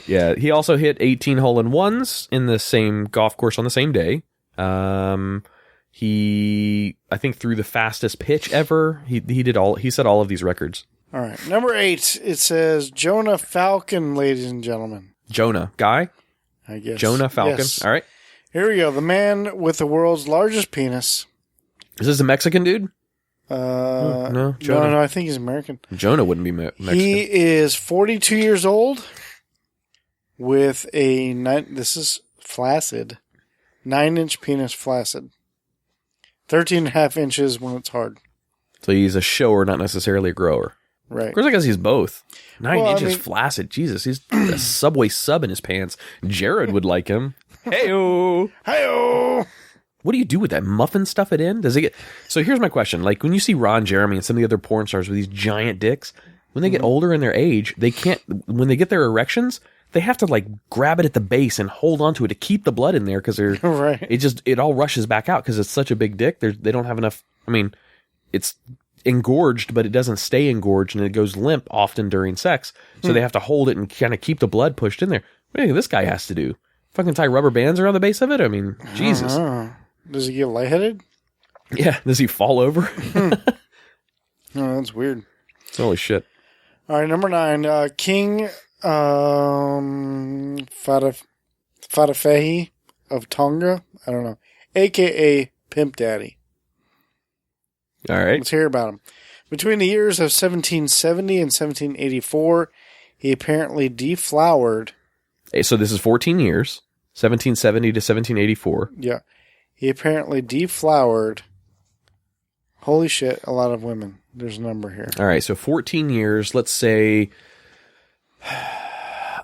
Yeah, he also hit 18 hole-in-ones in the same golf course on the same day. He, I think, threw the fastest pitch ever. He set all of these records. All right. Number 8, it says Jonah Falcon, ladies and gentlemen. Jonah. Guy? I guess. Jonah Falcon. Yes. All right. Here we go. The man with the world's largest penis. Is this a Mexican dude? No, Jonah. no, I think he's American. Jonah wouldn't be Mexican. He is 42 years old with this is flaccid, 9-inch penis flaccid. 13.5 inches when it's hard. So he's a shower, not necessarily a grower. Right. Of course, I guess he's both. 9 Well, I inches mean- flaccid. Jesus, he's a Subway sub in his pants. Jared would like him. Hey-o. Hi-oh! What do you do with that? Muffin stuff it in? Does it get... So here's my question. Like, when you see Ron Jeremy and some of the other porn stars with these giant dicks, when they get older in their age, they can't... When they get their erections, they have to, like, grab it at the base and hold onto it to keep the blood in there because they're... Right. It all rushes back out because it's such a big dick. They don't have enough... I mean, it's engorged, but it doesn't stay engorged, and it goes limp often during sex. So they have to hold it and kind of keep the blood pushed in there. What do you think this guy has to do? Fucking tie rubber bands around the base of it? I mean, Jesus. Does he get lightheaded? Yeah, does he fall over? Oh, that's weird. Holy shit. All right, number 9, King Fatafehi of Tonga. I don't know. A.K.A. Pimp Daddy. All right. Let's hear about him. Between the years of 1770 and 1784, he apparently deflowered. So this is 14 years, 1770 to 1784. Yeah. He apparently deflowered. Holy shit, a lot of women. There's a number here. All right, so 14 years, let's say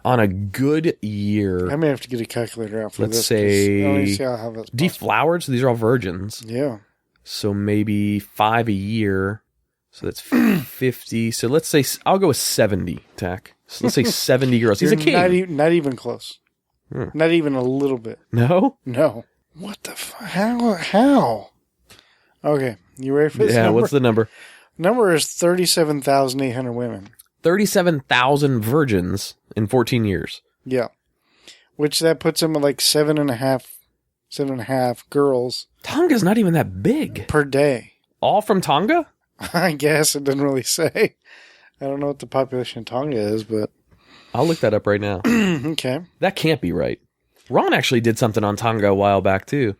on a good year, I may have to get a calculator out for let's this. say I want to see how that's possible. deflowered, so these are all virgins. Yeah. So maybe 5 a year. So that's 50. So let's say, I'll go with 70, Tach. So let's say 70 girls. He's a king. Not even close. Not even a little bit. No? No. What the fuck? How? Okay. You ready for this Yeah, number? what's the number? Number is 37,800 women. 37,000 virgins in 14 years. Yeah. Which that puts him at like 7.5 girls Tonga's not even that big. per day. All from Tonga? I guess it doesn't really say. I don't know what the population of Tonga is, but I'll look that up right now. okay. That can't be right. Ron actually did something on Tonga a while back, too.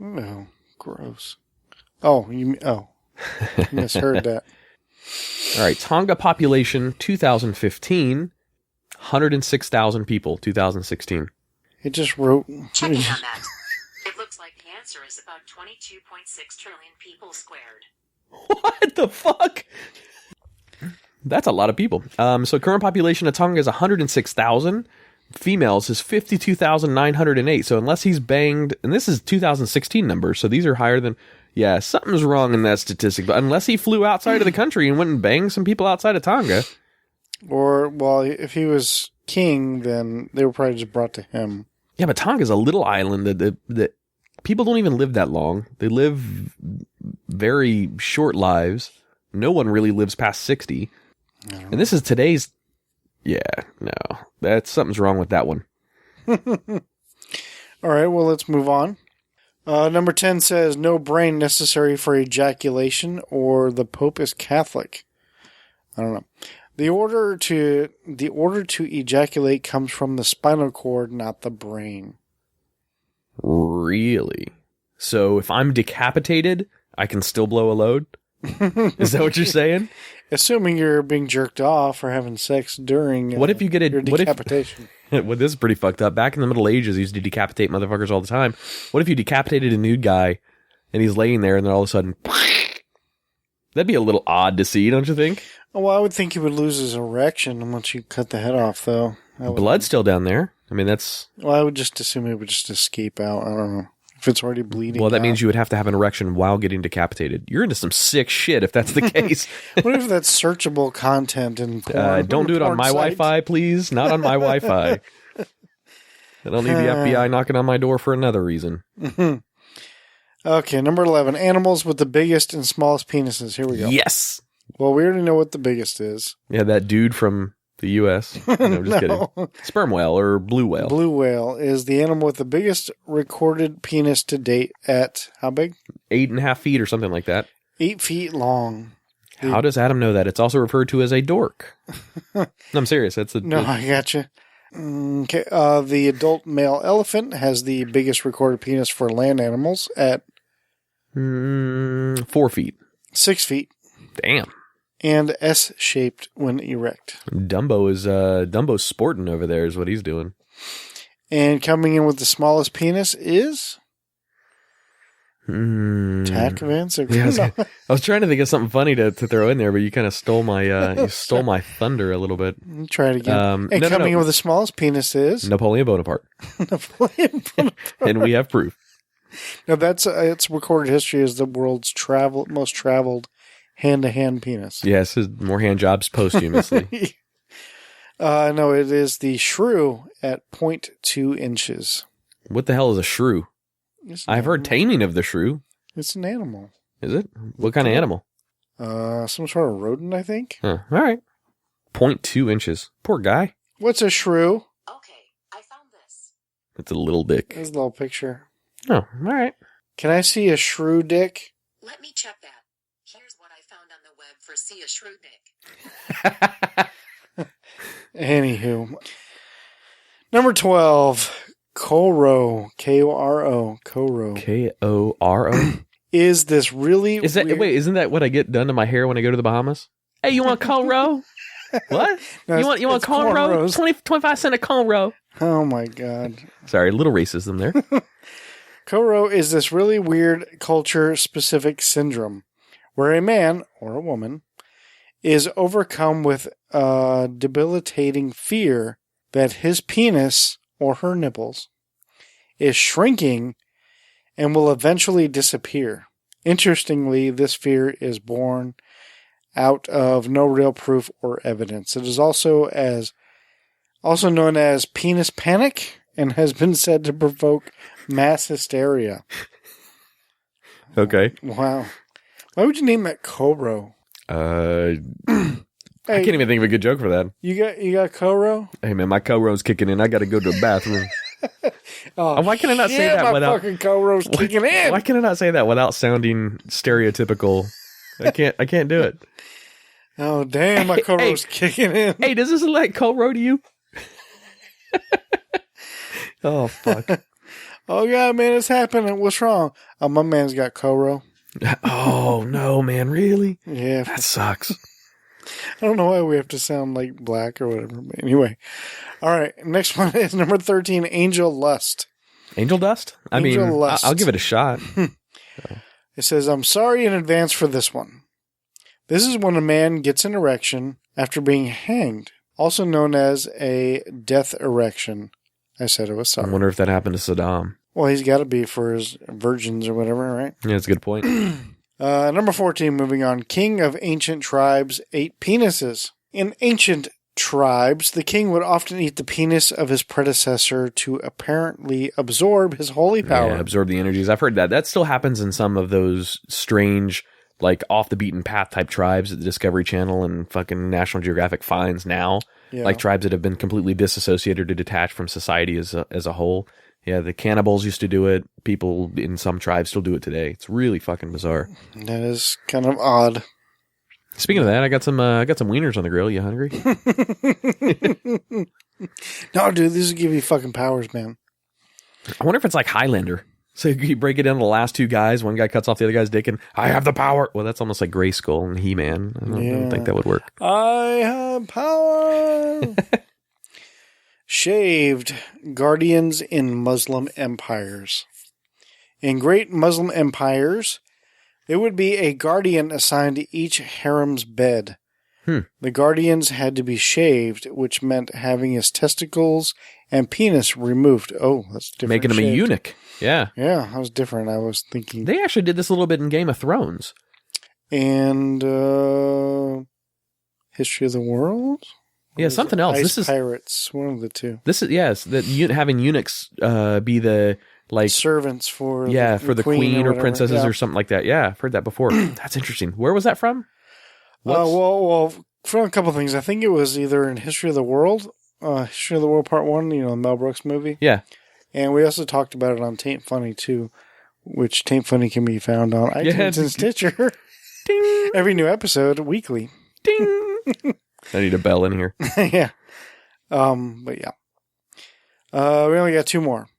Oh, gross. Oh, you misheard that. All right, Tonga population 2015, 106,000 people, 2016. It just wrote. Checking on that. It looks like the answer is about 22.6 trillion people squared. What the fuck? That's a lot of people. So current population of Tonga is 106,000. Females is 52,908. So unless he's banged, and this is 2016 numbers, so these are higher than... Yeah, something's wrong in that statistic. But unless he flew outside of the country and went and banged some people outside of Tonga. Or, well, if he was king, then they were probably just brought to him. Yeah, but Tonga's a little island that people don't even live that long. They live very short lives. No one really lives past 60. And this is today's... Yeah, no. Something's wrong with that one. All right, well, let's move on. Number 10 says, no brain necessary for ejaculation, or the Pope is Catholic. I don't know. The order to ejaculate comes from the spinal cord, not the brain. Really? So if I'm decapitated, I can still blow a load? Is that what you're saying? Assuming you're being jerked off or having sex during what if you get your decapitation. Well, this is pretty fucked up. Back in the Middle Ages, they used to decapitate motherfuckers all the time. What if you decapitated a nude guy and he's laying there and then all of a sudden... That'd be a little odd to see, don't you think? Well, I would think he would lose his erection once you cut the head off, though. Blood's still down there. I mean, that's... Well, I would just assume it would just escape out. I don't know. If it's already bleeding Well, that out. means you would have to have an erection while getting decapitated. You're into some sick shit if that's the case. What if that's searchable content in porn? Don't do it on my sites? Wi-Fi, please. Not on my Wi-Fi. I don't need the FBI knocking on my door for another reason. Okay, number 11. Animals with the biggest and smallest penises. Here we go. Yes. Well, we already know what the biggest is. Yeah, that dude from the U.S. No, I'm just kidding. Sperm whale or blue whale. Blue whale is the animal with the biggest recorded penis to date at how big? 8.5 feet or something like that. 8 feet long. How does Adam know that? It's also referred to as a dork. No, I'm serious. That's a No, I gotcha. Okay, the adult male elephant has the biggest recorded penis for land animals at 4 feet. 6 feet. Damn. And S-shaped when erect. Dumbo's sporting over there is what he's doing. And coming in with the smallest penis is Tach Van Sickle. Yeah, I was trying to think of something funny to throw in there, but you kind of stole my thunder a little bit. Try it again. And coming in with the smallest penis is Napoleon Bonaparte. Napoleon Bonaparte. And we have proof. Now that's it's recorded history as the world's most traveled hand-to-hand penis. Yes, more hand jobs posthumously. No, it is the shrew at 0.2 inches. What the hell is a shrew? I've heard taming of the shrew. It's an animal. Is it? What kind of animal? Some sort of rodent, I think. Huh. All right. 0.2 inches. Poor guy. What's a shrew? Okay, I found this. It's a little dick. There's a little picture. Oh, all right. Can I see a shrew dick? Let me check that. Here's what I found on the web for see a shrew dick. Anywho. Number 12. Koro. K-O-R-O. Koro. K-O-R-O? Is this really weird... Wait, isn't that what I get done to my hair when I go to the Bahamas? Hey, you want cornrow? What? No, you want cornrow? 25 cent a cornrow. Oh my god. Sorry, a little racism there. Koro is this really weird culture-specific syndrome where a man, or a woman, is overcome with a debilitating fear that his penis, or her nipples, is shrinking and will eventually disappear. Interestingly, this fear is born out of no real proof or evidence. It is also known as penis panic and has been said to provoke mass hysteria. Okay. Wow. Why would you name that Koro? I can't even think of a good joke for that. You got Koro? Hey man, my Koro's kicking in. I got to go to the bathroom. Oh, why can I not say that my without fucking Koro's kicking in? Why can I not say that without sounding stereotypical? I can't do it. Oh damn, my Koro's kicking in. Hey, does this look like Koro to you? Oh fuck. Oh god, man, it's happening. What's wrong? Oh, my man's got Koro. Oh no, man, really? Yeah. That sucks. I don't know why we have to sound like black or whatever. But anyway. All right. Next one is number 13, Angel Lust. Angel dust? Angel lust. I'll give it a shot. It says, I'm sorry in advance for this one. This is when a man gets an erection after being hanged, also known as a death erection. I said it was I sorry. wonder if that happened to Saddam. Well, he's got to be for his virgins or whatever, right? Yeah, that's a good point. Number 14, moving on. King of ancient tribes, 8 penises. In ancient tribes, the king would often eat the penis of his predecessor to apparently absorb his holy power. Yeah, absorb the energies. I've heard that. That still happens in some of those strange, like off the beaten path type tribes that the Discovery Channel and fucking National Geographic finds now. Yeah. Like tribes that have been completely disassociated or detached from society as a whole. Yeah, the cannibals used to do it. People in some tribes still do it today. It's really fucking bizarre. That is kind of odd. Speaking of that, I got some wieners on the grill. You hungry? No, dude, these will give you fucking powers, man. I wonder if it's like Highlander. So you break it down to the last two guys. One guy cuts off the other guy's dick and I have the power. Well, that's almost like Grayskull and He-Man. I don't think that would work. I have power. Shaved guardians in Muslim empires. In great Muslim empires, there would be a guardian assigned to each harem's bed. The guardians had to be shaved, which meant having his testicles and penis removed. Oh, that's different. Making him a eunuch. Yeah. Yeah, that was different. I was thinking. They actually did this a little bit in Game of Thrones. And History of the World? Yeah, something else. Ice This is Pirates, one of the two. This is that having eunuchs be the like servants for the queen or princesses yeah. or something like that. Yeah, I've heard that before. That's interesting. Where was that from? Well, from a couple things. I think it was either in History of the World Part 1, the Mel Brooks movie. Yeah. And we also talked about it on Taint Funny, too, which Taint Funny can be found on iTunes and Stitcher. Ding! Every new episode, weekly. Ding! I need a bell in here. Yeah. But yeah. We only got two more.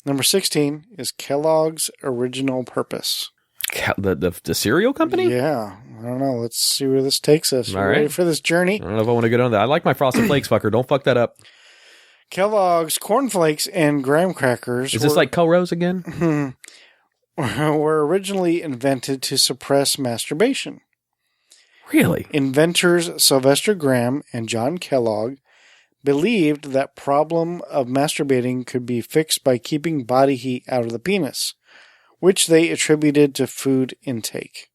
Number 16 is Kellogg's Original Purpose. The cereal company? Yeah. I don't know. Let's see where this takes us. All right. Ready for this journey? I don't know if I want to go down that. I like my Frosted Flakes, fucker. Don't fuck that up. Kellogg's Corn Flakes and Graham Crackers. Is this like Co-Rose again? Were originally invented to suppress masturbation. Really? Inventors Sylvester Graham and John Kellogg believed that problem of masturbating could be fixed by keeping body heat out of the penis, which they attributed to food intake.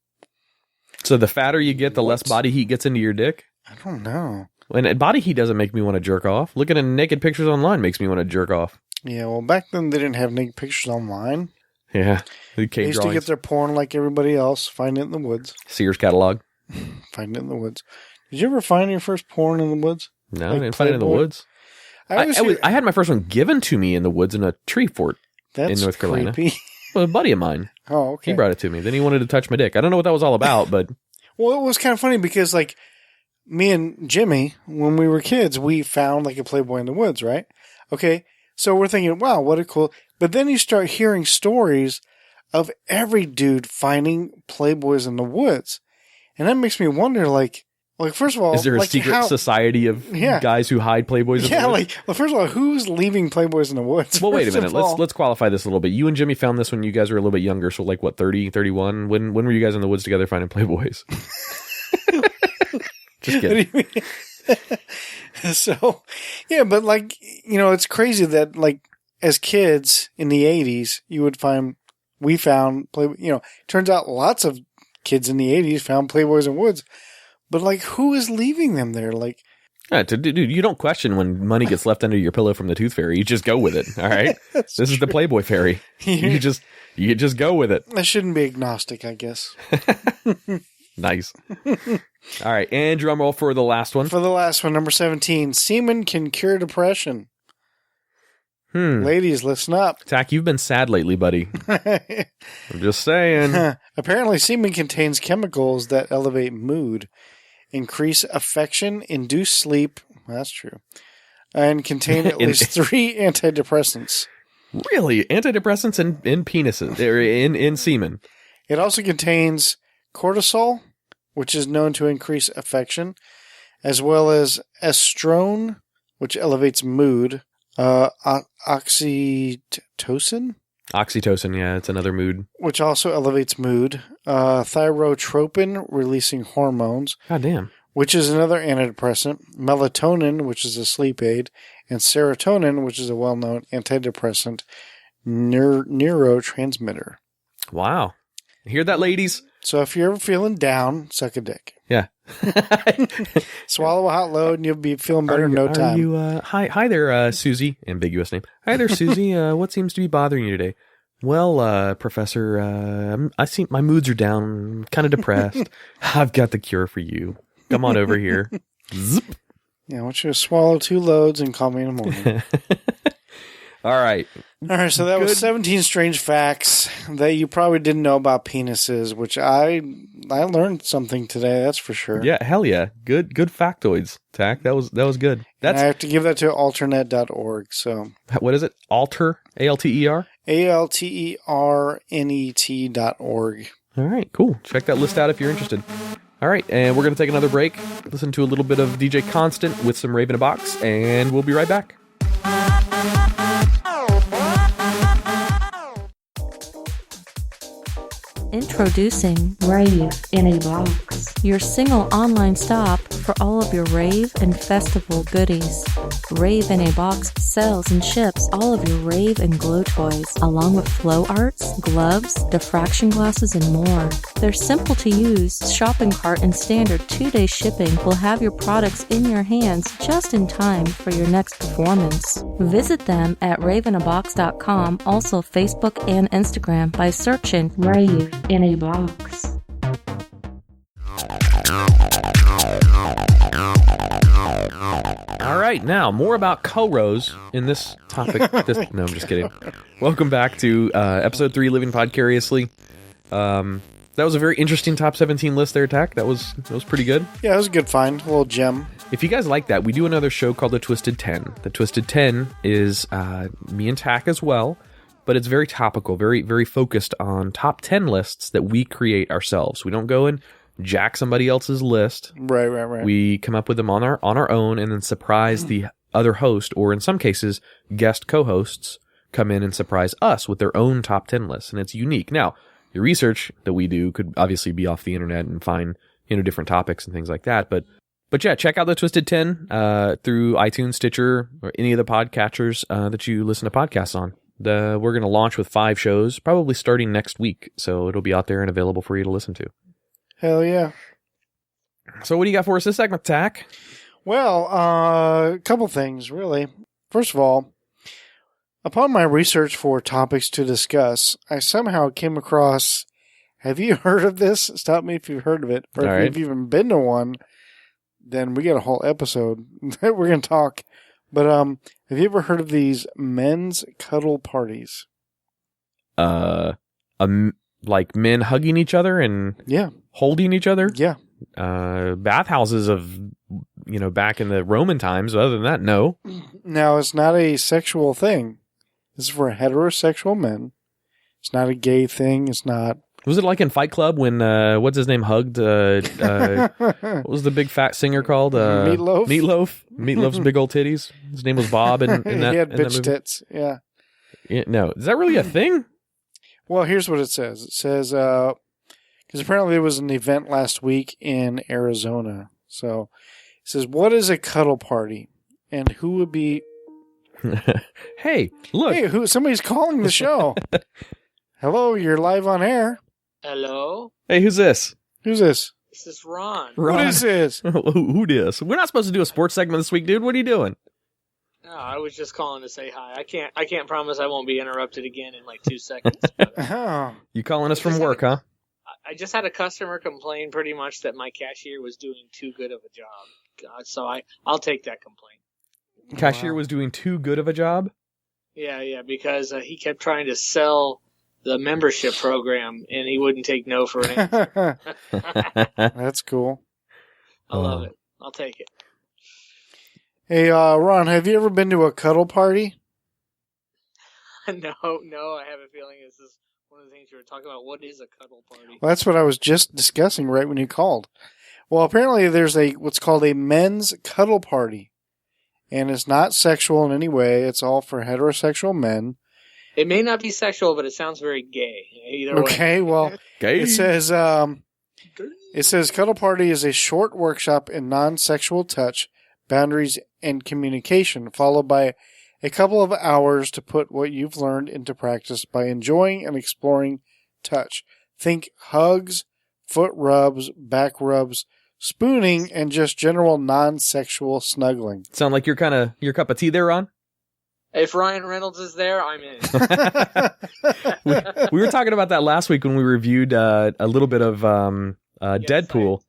So the fatter you get, the less body heat gets into your dick? I don't know. And body heat doesn't make me want to jerk off. Looking at naked pictures online makes me want to jerk off. Yeah, well, back then they didn't have naked pictures online. Yeah. They used to get their porn like everybody else, find it in the woods. Sears catalog. Find it in the woods. Did you ever find your first porn in the woods? No, Like I didn't find it in the Playboy? woods. I had my first one given to me in the woods in a tree fort in North Carolina. Creepy. Well, a buddy of mine. Oh, okay. He brought it to me. Then he wanted to touch my dick. I don't know what that was all about, but... Well, it was kind of funny because, like, me and Jimmy, when we were kids, we found, like, a Playboy in the woods, right? Okay, so we're thinking, wow, what a cool... But then you start hearing stories of every dude finding Playboys in the woods. And that makes me wonder, like first of all... Is there a secret society of guys who hide Playboys in the woods? Well, first of all, who's leaving Playboys in the woods? Well, wait a minute. Let's qualify this a little bit. You and Jimmy found this when you guys were a little bit younger, so like, what, 30, 31? When were you guys in the woods together finding Playboys? Just kidding. What do you mean? So, yeah, but like, it's crazy that like as kids in the 80s, we found Playboy, turns out lots of kids in the 80s found Playboys in woods, but like who is leaving them there? Like, dude, you don't question when money gets left under your pillow from the tooth fairy. You just go with it. All right. This is the Playboy fairy. You just go with it. I shouldn't be agnostic, I guess. Nice. All right. And drum roll for the last one. For the last one, number 17, semen can cure depression. Ladies, listen up. Tach, you've been sad lately, buddy. I'm just saying. Apparently, semen contains chemicals that elevate mood, increase affection, induce sleep. Well, that's true. And contain at least 3 antidepressants. Really? Antidepressants in penises, or in semen. It also contains cortisol, which is known to increase affection, as well as estrone, which elevates mood. Oxytocin? Oxytocin, yeah, it's another mood. Which also elevates mood. Thyrotropin, releasing hormones. God damn. Which is another antidepressant. Melatonin, which is a sleep aid. And serotonin, which is a well-known antidepressant neurotransmitter. Wow. Hear that, ladies? So if you're ever feeling down, suck a dick. Yeah. Swallow a hot load and you'll be feeling better in no time. Hi there, Susie. Ambiguous name. Hi there, Susie. What seems to be bothering you today? Well, Professor, I see my moods are down. I'm kind of depressed. I've got the cure for you. Come on over here. Zip. Yeah, I want you to swallow 2 loads and call me in the morning. All right. All right, so that was 17 strange facts that you probably didn't know about penises, which I learned something today, that's for sure. Yeah, hell yeah. Good factoids, Tach. That was good. And I have to give that to alternet.org. So what is it? Alter? ALTER? ALTERNET.org. All right, cool. Check that list out if you're interested. All right, and we're going to take another break, listen to a little bit of DJ Constant with some Rave in a Box, and we'll be right back. Introducing Rave in a Box, your single online stop for all of your rave and festival goodies. Rave in a Box sells and ships all of your rave and glow toys, along with flow arts, gloves, diffraction glasses, and more. Their simple to use shopping cart and standard 2-day shipping will have your products in your hands just in time for your next performance. Visit them at raveinabox.com, also Facebook and Instagram by searching Rave in a Box. All right, now more about co-rows in this topic. No, I'm just kidding. Welcome back to episode 3, Living Podcariously. That was a very interesting top 17 list there, Tach. That was pretty good. Yeah, it was a good find. A little gem. If you guys like that, we do another show called The Twisted 10. The Twisted 10 is me and Tach as well, but it's very topical, very, very focused on top 10 lists that we create ourselves. We don't go and jack somebody else's list. Right. We come up with them on our own and then surprise the other host, or in some cases, guest co-hosts come in and surprise us with their own top 10 lists, and it's unique. Now, the research that we do could obviously be off the internet and find, different topics and things like that, but yeah, check out the Twisted 10 through iTunes, Stitcher, or any of the podcatchers that you listen to podcasts on. We're going to launch with 5 shows, probably starting next week, so it'll be out there and available for you to listen to. Hell yeah. So what do you got for us this segment, Tach? Well, a couple things, really. First of all, upon my research for topics to discuss, I somehow came across, have you heard of this? Stop me if you've heard of it. Or if you've even been to one, then we got a whole episode that we're going to talk. But have you ever heard of these men's cuddle parties? Like men hugging each other and holding each other? Yeah. Bathhouses of, back in the Roman times. Other than that, no. Now, it's not a sexual thing. This is for heterosexual men. It's not a gay thing. It's not. Was it like in Fight Club when, what's his name, hugged, what was the big fat singer called? Meatloaf? Meatloaf's big old titties. His name was Bob. And he had bitch tits, yeah. No, is that really a thing? Well, here's what it says. It says, because apparently there was an event last week in Arizona. So it says, what is a cuddle party? And who would be... Hey, look. Hey, somebody's calling the show. Hello, you're live on air. Hello? Hey, who's this? Who's this? This is Ron. What is this? Who this? We're not supposed to do a sports segment this week, dude. What are you doing? No, I was just calling to say hi. I can't promise I won't be interrupted again in like 2 seconds. But You calling us from work, huh? I just had a customer complain pretty much that my cashier was doing too good of a job. So I'll take that complaint. Cashier was doing too good of a job? Yeah, because he kept trying to sell the membership program, and he wouldn't take no for an answer. That's cool. I love it. I'll take it. Hey, Ron, have you ever been to a cuddle party? No, I have a feeling this is one of the things you were talking about. What is a cuddle party? Well, that's what I was just discussing right when you called. Well, apparently there's what's called a men's cuddle party. And it's not sexual in any way. It's all for heterosexual men. It may not be sexual, but it sounds very gay. Either way. Okay, well, gay. It says cuddle party is a short workshop in non-sexual touch, boundaries, and communication, followed by a couple of hours to put what you've learned into practice by enjoying and exploring touch. Think hugs, foot rubs, back rubs, spooning, and just general non-sexual snuggling. Sound like your cup of tea there, Ron? If Ryan Reynolds is there, I'm in. We were talking about that last week when we reviewed a little bit of Deadpool.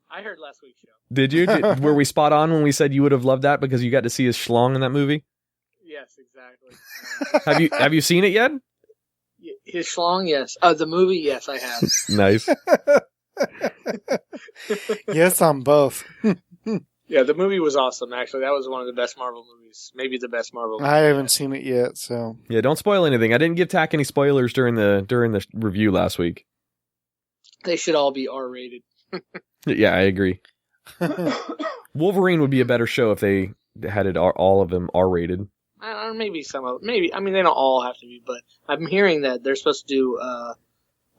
I heard last week's show. Did you? Were we spot on when we said you would have loved that because you got to see his schlong in that movie? Yes, exactly. Have you seen it yet? His schlong, yes. The movie, yes, I have. Nice. Yes, on both. Yeah, the movie was awesome, actually. That was one of the best Marvel movies. Maybe the best Marvel movie. I haven't seen it yet, so. Yeah, don't spoil anything. I didn't give Tach any spoilers during the review last week. They should all be R-rated. Yeah, I agree. Wolverine would be a better show if they had it all of them R-rated. Maybe some of maybe. I mean, they don't all have to be, but I'm hearing that they're supposed to do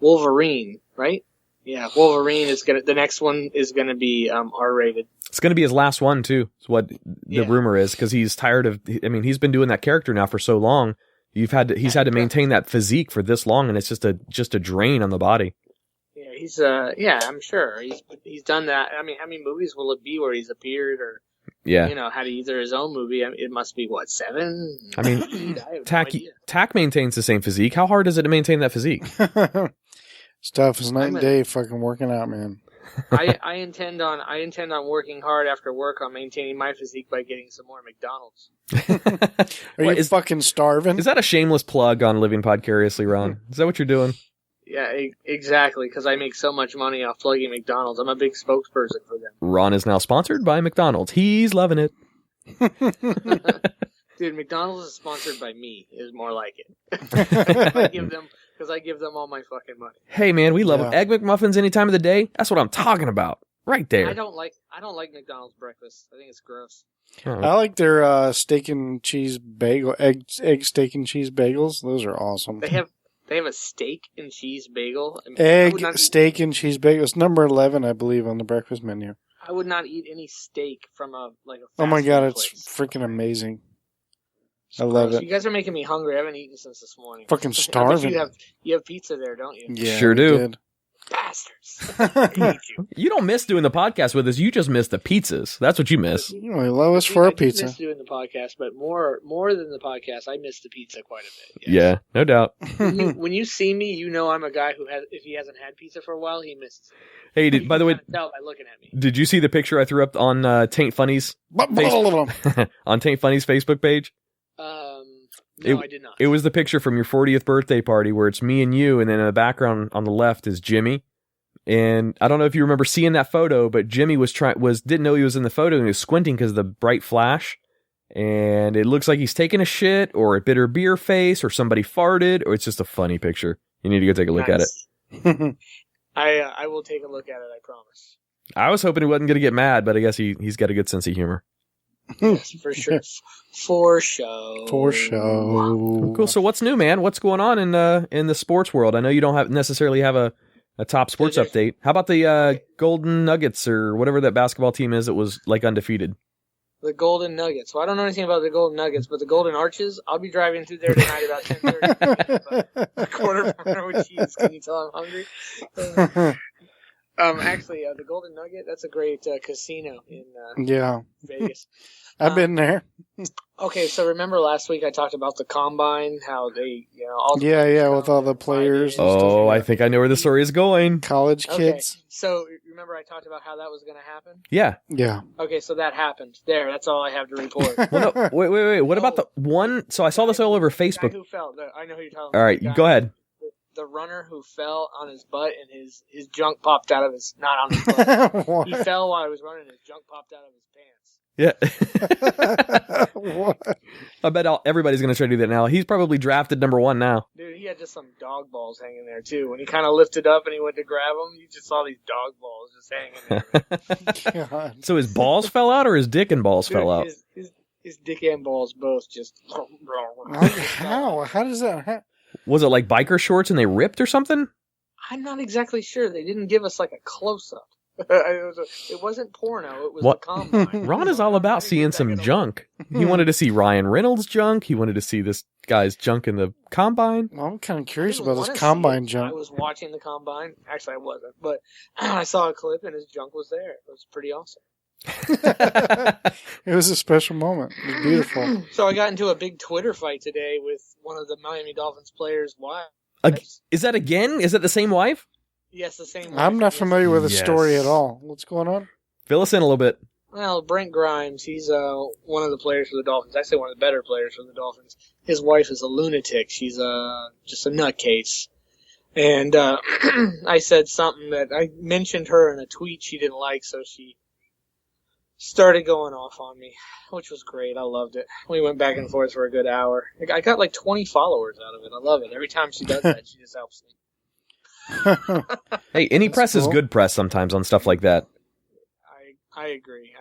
Wolverine, right? Yeah, Wolverine is the next one is gonna be R-rated. It's gonna be his last one too. Is what the rumor is, because he's tired of. I mean, he's been doing that character now for so long. He's had to maintain that physique for this long, and it's just a drain on the body. Yeah, he's I'm sure he's done that. I mean, how many movies will it be where he's appeared or? Yeah, had either his own movie. I mean, it must be 7? I mean, Tach maintains the same physique. How hard is it to maintain that physique? Stuff is night and day fucking working out, man. I intend on working hard after work on maintaining my physique by getting some more McDonald's. Are you fucking starving? Is that a shameless plug on Living Podcariously, Ron? Is that what you're doing? Yeah, exactly, because I make so much money off plugging McDonald's. I'm a big spokesperson for them. Ron is now sponsored by McDonald's. He's loving it. Dude, McDonald's is sponsored by me, is more like it. Because I give them all my fucking money. Hey, man, we love them. Egg McMuffins any time of the day. That's what I'm talking about. Right there. I don't like McDonald's breakfast. I think it's gross. I like their steak and cheese bagel, egg steak and cheese bagels. Those are awesome. They have a steak and cheese bagel. I mean, egg, steak, and cheese bagel. It's number 11, I believe, on the breakfast menu. I would not eat any steak from a oh my god, place. it's freaking amazing. It's I love gross. it. You guys are making me hungry. I haven't eaten since this morning. Fucking starving. You have pizza there, don't you? Yeah, sure do. Did. Bastards. I hate you. You don't miss doing the podcast with us. You just miss the pizzas. That's what you miss. You know, love us for our pizza. I miss doing the podcast, but more than the podcast, I miss the pizza quite a bit. Yes. Yeah, no doubt. When you see me, you know I'm a guy who if he hasn't had pizza for a while, he misses it. Hey, by the way, tell by looking at me. Did you see the picture I threw up on Taint Funny's on Taint Funny's Facebook page? No, I did not. It was the picture from your 40th birthday party where it's me and you, and then in the background on the left is Jimmy. And I don't know if you remember seeing that photo, but Jimmy didn't know he was in the photo, and he was squinting because of the bright flash. And it looks like he's taking a shit, or a bitter beer face, or somebody farted, or it's just a funny picture. You need to go take a look at it. I will take a look at it, I promise. I was hoping he wasn't going to get mad, but I guess he's got a good sense of humor. Yes, for sure. For show. Cool. So what's new, man? What's going on in the sports world? I know you don't necessarily have a top sports update. How about the Golden Nuggets or whatever that basketball team is that was like undefeated? The Golden Nuggets. Well, I don't know anything about the Golden Nuggets, but the Golden Arches, I'll be driving through there tonight about 10:30. A quarter pounder with cheese. Can you tell I'm hungry? Actually, the Golden Nugget, that's a great casino in Vegas. I've been there. Okay, so remember last week I talked about the Combine, how they, all the with all the players. Oh, I think I know where the story is going. College kids. So remember I talked about how that was going to happen? Yeah. Yeah. Okay, so that happened. There, that's all I have to report. Well, no, wait. What about the one? So I saw this all over Facebook. The guy who fell. I know who you're talking about. All right, go ahead. The runner who fell on his butt and his junk popped out of his, not on his butt. He fell while he was running and his junk popped out of his pants. Yeah. What? I bet everybody's going to try to do that now. He's probably drafted number 1 now. Dude, he had just some dog balls hanging there too. When he kind of lifted up and he went to grab them, you just saw these dog balls just hanging there. So his balls fell out or his dick and balls fell out? His dick and balls both just... How? How does that happen? Was it like biker shorts and they ripped or something? I'm not exactly sure. They didn't give us like a close-up. It wasn't porno. It was What? the combine. Ron is all about seeing some junk. He wanted to see Ryan Reynolds' junk. He wanted to see this guy's junk in the combine. Well, I'm kind of curious about this I combine junk. I was watching the combine. Actually, I wasn't, but I saw a clip and his junk was there. It was pretty awesome. It was a special moment. It was beautiful. So I got into a big Twitter fight today with one of the Miami Dolphins players' wives. Is that again? Is that the same wife? Yes, the same. I'm not familiar with the Yes. story at all. What's going on? Fill us in a little bit. Well, Brent Grimes, he's one of the players for the Dolphins. Actually, one of the better players for the Dolphins. His wife is a lunatic. She's just a nutcase. And I said something that I mentioned her in a tweet she didn't like, so she started going off on me, which was great. I loved it. We went back and forth for a good hour. I got like 20 followers out of it. I love it. Every time she does that, she just helps me. Hey, any That's press is cool. good press sometimes on stuff like that. I agree.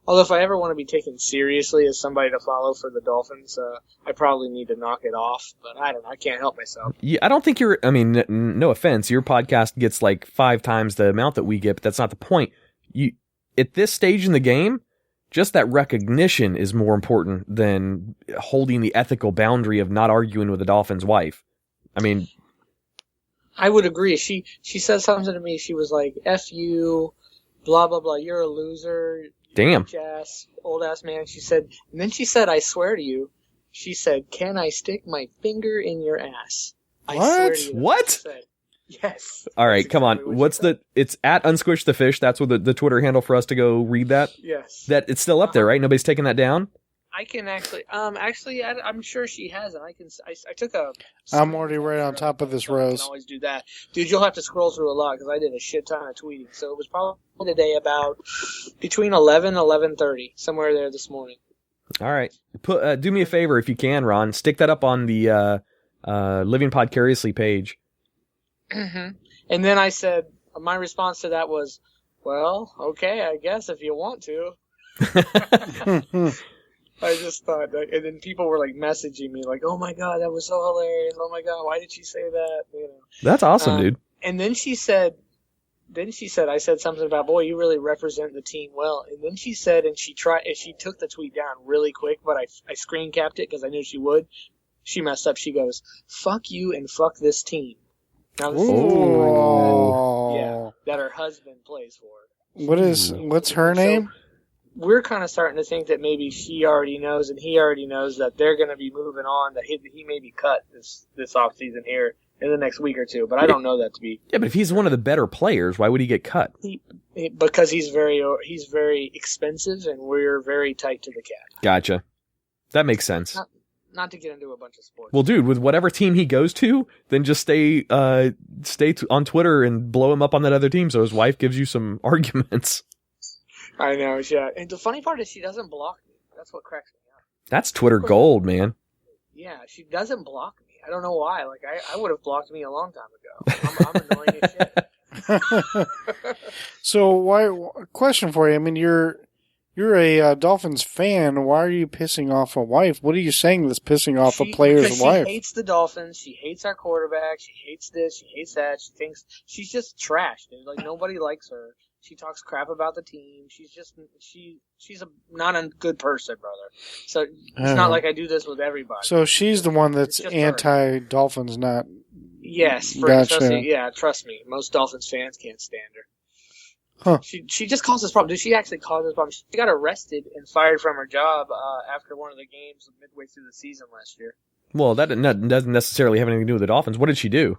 Although if I ever want to be taken seriously as somebody to follow for the Dolphins, I probably need to knock it off. But I don't know. I can't help myself. Yeah, I don't think you're. I mean, no offense, your podcast gets like 5 times the amount that we get, but that's not the point. You at this stage in the game, just that recognition is more important than holding the ethical boundary of not arguing with the Dolphins' wife. I mean, I would agree. She said something to me. She was like, "F you, blah blah blah. You're a loser. damn. Ass, old ass man." She said, and then she said, "I swear to you," she said, "Can I stick my finger in your ass?" I swear What? to you, What? she said. Yes. All right, That's come on. exactly what What's she said. it's at Unsquish the Fish. That's what the Twitter handle for us to go read that. Yes. That it's still up there, right? Nobody's taking that down. I can actually, I'm sure she hasn't. I took a. I'm already right on top of this, so I Rose. can always do that, dude. You'll have to scroll through a lot because I did a shit ton of tweeting. So it was probably today about between 11 and 11:30, somewhere there this morning. All right. Do me a favor if you can, Ron. Stick that up on the Living Podcariously page. Mm-hmm. And then I said, my response to that was, "Well, okay, I guess if you want to." I just thought, and then people were like messaging me, like, "Oh my god, that was so hilarious! Oh my god, why did she say that?" You know. That's awesome, dude. And then she said, I said something about, "Boy, you really represent the team well." And then she said, and she took the tweet down really quick, but I screen capped it because I knew she would. She messed up. She goes, "Fuck you and fuck this team." Now this is the team that her husband plays for. What's her name? We're kind of starting to think that maybe she already knows and he already knows that they're going to be moving on, that he may be cut this offseason here in the next week or two, but I don't know that to be. Yeah, but if he's one of the better players, why would he get cut? Because he's very expensive and we're very tight to the cap. Gotcha. That makes sense. Not to get into a bunch of sports. Well, dude, with whatever team he goes to, then just stay on Twitter and blow him up on that other team so his wife gives you some arguments. I know, yeah. And the funny part is she doesn't block me. That's what cracks me up. That's Twitter gold, man. Yeah, she doesn't block me. I don't know why. Like, I would have blocked me a long time ago. I'm annoying as shit. So, question for you. I mean, you're a Dolphins fan. Why are you pissing off a wife? What are you saying that's pissing off a player's wife? She hates the Dolphins. She hates our quarterback. She hates this. She hates that. She thinks she's just trash, dude. Like, nobody likes her. She talks crap about the team. She's not a good person, brother. So it's not like I do this with everybody. So she's the one that's anti-Dolphins, not. Yes, Gotcha. Trust me. Most Dolphins fans can't stand her. Huh. She just causes problems. She actually causes problems. She got arrested and fired from her job after one of the games midway through the season last year. Well, that doesn't necessarily have anything to do with the Dolphins. What did she do?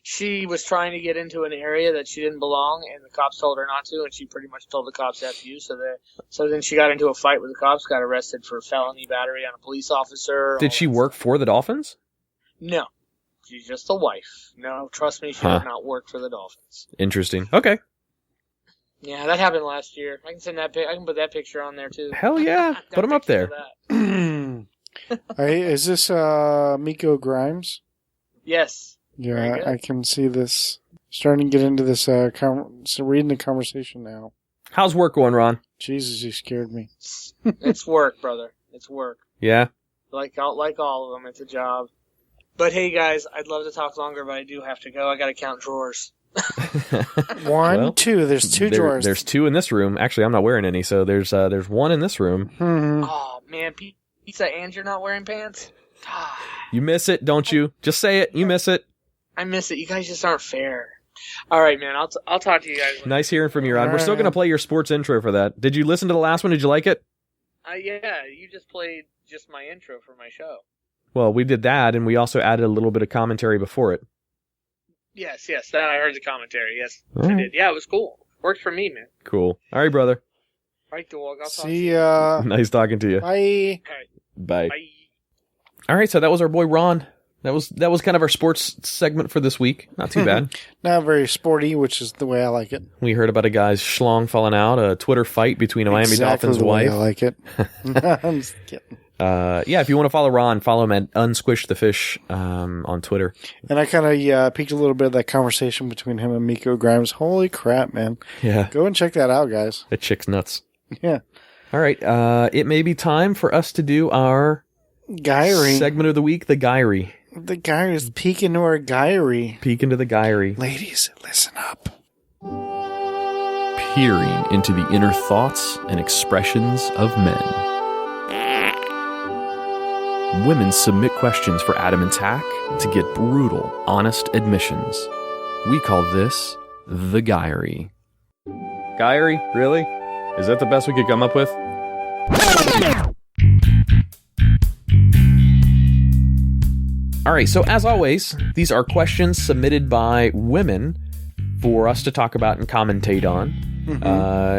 She was trying to get into an area that she didn't belong, and the cops told her not to, and she pretty much told the cops F you. So then she got into a fight with the cops, got arrested for felony battery on a police officer. Did she work for the Dolphins? No. She's just a wife. No, trust me, she did not work for the Dolphins. Interesting. Okay. Yeah, that happened last year. I can put that picture on there too. Hell yeah, put them up there. Hey, is this Miko Grimes? Yes. Yeah, I can see this. Starting to get into this. Reading the conversation now. How's work going, Ron? Jesus, you scared me. It's work, brother. It's work. Yeah. Like all of them, it's a job. But hey, guys, I'd love to talk longer, but I do have to go. I got to count drawers. One, Well, two. There's two drawers. There's two in this room. Actually, I'm not wearing any, so there's one in this room. Oh, man, pizza, and you're not wearing pants? You miss it, don't you? Just say it. You miss it. I miss it. You guys just aren't fair. All right, man. I'll talk to you guys later. Nice hearing from you, Ron. We're still going to play your sports intro for that. Did you listen to the last one? Did you like it? Yeah, you just played just my intro for my show. Well, we did that, and we also added a little bit of commentary before it. Yes, that I heard the commentary. Yes, All I right. did. Yeah, it was cool. Worked for me, man. Cool. All right, brother. All right, dog. I'll talk to See you. ya. Nice talking to you. Bye. All right, Bye. bye. All right, so that was our boy Ron. That was kind of our sports segment for this week. Not too bad. Not very sporty, which is the way I like it. We heard about a guy's schlong falling out, a Twitter fight between a Miami Exactly Dolphins the way wife. I like it. I'm just kidding. Yeah, if you want to follow Ron, follow him at Unsquish the Fish on Twitter. And I kind of peeked a little bit of that conversation between him and Miko Grimes. Holy crap, man. Yeah, Go and check that out, guys. that chick's nuts. Yeah. All right, it may be time for us to do our Guyry. segment of the week, the Guyry. The guy is peeking into our guyry. Peek into the Guyry. Ladies, listen up. Peering into the inner thoughts and expressions of men. Women submit questions for Adam and Tach to get brutal, honest admissions. We call this the Guyry. Guyry? Really? Is that the best we could come up with? All right, so as always, these are questions submitted by women for us to talk about and commentate on.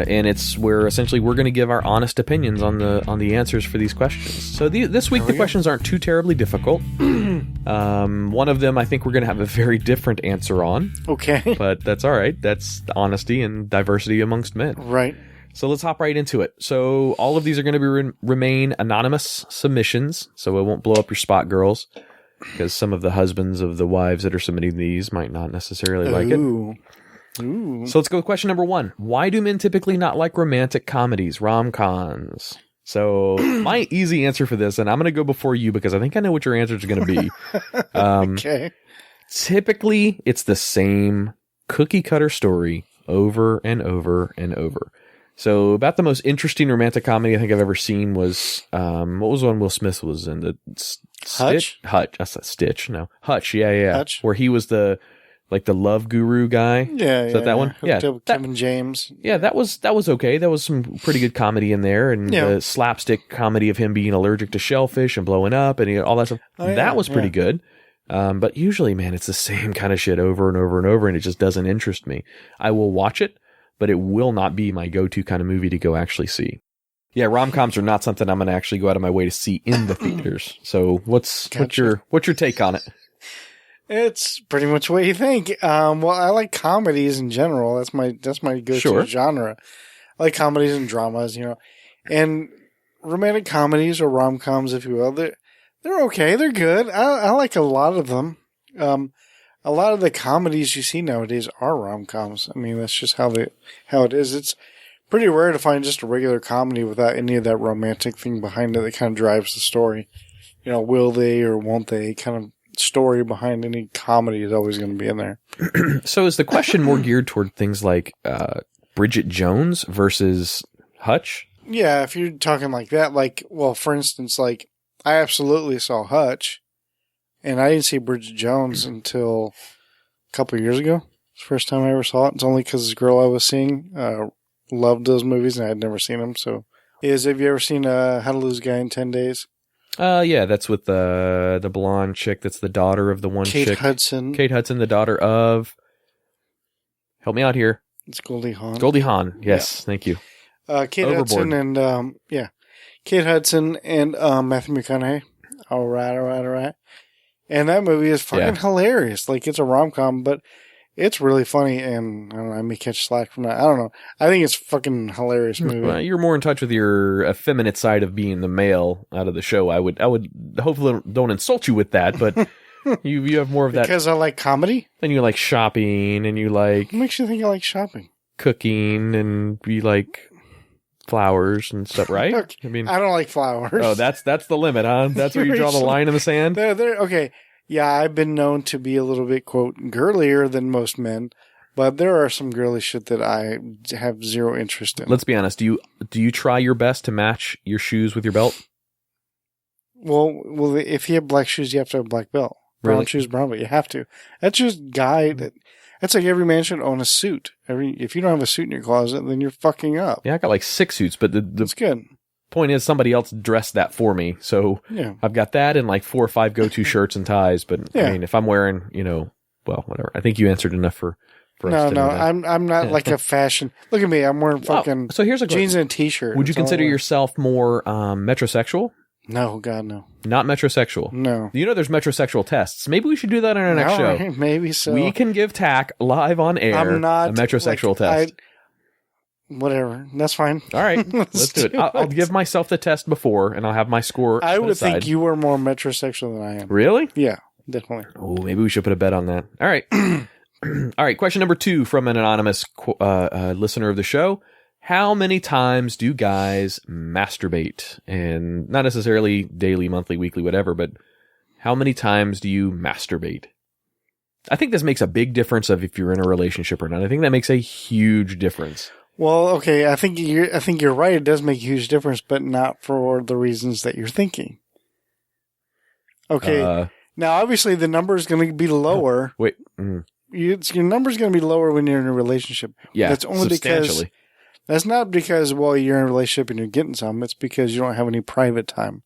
And it's where essentially we're going to give our honest opinions on the answers for these questions. So this week the questions aren't too terribly difficult. One of them I think we're going to have a very different answer on. Okay. But that's all right. That's honesty and diversity amongst men. Right. So let's hop right into it. So all of these are going to be remain anonymous submissions, so it won't blow up your spot, girls, because some of the husbands of the wives that are submitting these might not necessarily like it. Ooh. So let's go with question number 1. Why do men typically not like romantic comedies, rom-coms? So my easy answer for this, and I'm going to go before you because I think I know what your answer is going to be. Okay. Typically, it's the same cookie-cutter story over and over and over. So about the most interesting romantic comedy I think I've ever seen was, what was one Will Smith was in? The Hutch? Hutch. I said Stitch. No. Hutch. Yeah. Hutch? Where he was the love guru guy. Yeah. Is that that one? Hooked Yeah. up with Kevin James. Yeah, that was okay. That was some pretty good comedy in there, and Yeah. the slapstick comedy of him being allergic to shellfish and blowing up and all that stuff. Oh, yeah, that was pretty yeah. good. But usually, man, it's the same kind of shit over and over and over, and it just doesn't interest me. I will watch it, but it will not be my go-to kind of movie to go actually see. Yeah, rom-coms are not something I'm going to actually go out of my way to see in the theaters. So what's your take on it? It's pretty much what you think. Well, I like comedies in general. That's my go-to Sure. genre. I like comedies and dramas, and romantic comedies or rom-coms, if you will. They're okay. They're good. I like a lot of them. A lot of the comedies you see nowadays are rom-coms. I mean, that's just how it is. It's pretty rare to find just a regular comedy without any of that romantic thing behind it that kind of drives the story. Will they or won't they kind of story behind any comedy is always going to be in there. So is the question more geared toward things like Bridget Jones versus Hutch? Yeah, if you're talking like that, for instance, I absolutely saw Hutch, and I didn't see Bridget Jones until a couple of years ago. It's the first time I ever saw it. It's only because this girl I was seeing loved those movies, and I had never seen them. So, have you ever seen How to Lose a Guy in 10 Days? Yeah, that's with the blonde chick. That's the daughter of the one Kate chick. Hudson. Kate Hudson, the daughter of. Help me out here. It's Goldie Hawn. Goldie Hawn. Yes, thank you. Kate Overboard. Hudson and Kate Hudson and Matthew McConaughey. All right. And that movie is fucking hilarious. It's a rom-com, but it's really funny. And I don't know, I may catch slack from that. I don't know. I think it's a fucking hilarious movie. Well, you're more in touch with your effeminate side of being the male out of the show. I would hopefully don't insult you with that, but you have more of that. Because I like comedy? And you like shopping, and you like What makes you think I like shopping? cooking, and you like flowers and stuff, right? Look, I mean, I don't like flowers. oh, that's the limit, huh? That's where you draw the line in the sand. They're okay. Yeah, I've been known to be a little bit, quote, girlier than most men. But there are some girly shit that I have zero interest in. Let's be honest. Do you try your best to match your shoes with your belt? Well, if you have black shoes, you have to have a black belt. Brown shoes, brown belt. You have to. That's just that's like every man should own a suit. If you don't have a suit in your closet, then you're fucking up. Yeah, I got like 6 suits, but That's good. point is somebody else dressed that for me. So Yeah. I've got that and like 4 or 5 go-to shirts and ties. But I mean, if I'm wearing, well, whatever. I think you answered enough for us to know that. I'm not like a fashion. Look at me. I'm wearing fucking so here's a jeans and a t-shirt. Would you That's all consider I wear. yourself more metrosexual? No, God, no. Not metrosexual. No. There's metrosexual tests. Maybe we should do that on our next show. Right, maybe so. We can give Tach live on air I'm not a metrosexual test. Whatever. That's fine. All right, let's do it. I'll give myself the test before, and I'll have my score. I put would aside. think you were more metrosexual than I am. Really? Yeah, definitely. Oh, maybe we should put a bet on that. All right. All right. Question number 2 from an anonymous listener of the show. How many times do guys masturbate? And not necessarily daily, monthly, weekly, whatever, but how many times do you masturbate? I think this makes a big difference of if you're in a relationship or not. I think that makes a huge difference. Well, okay, I think you're right. It does make a huge difference, but not for the reasons that you're thinking. Okay. Now, obviously, the number is going to be lower. Wait. Your number is going to be lower when you're in a relationship. Yeah, that's only because substantially. that's not because you're in a relationship and you're getting some. It's because you don't have any private time,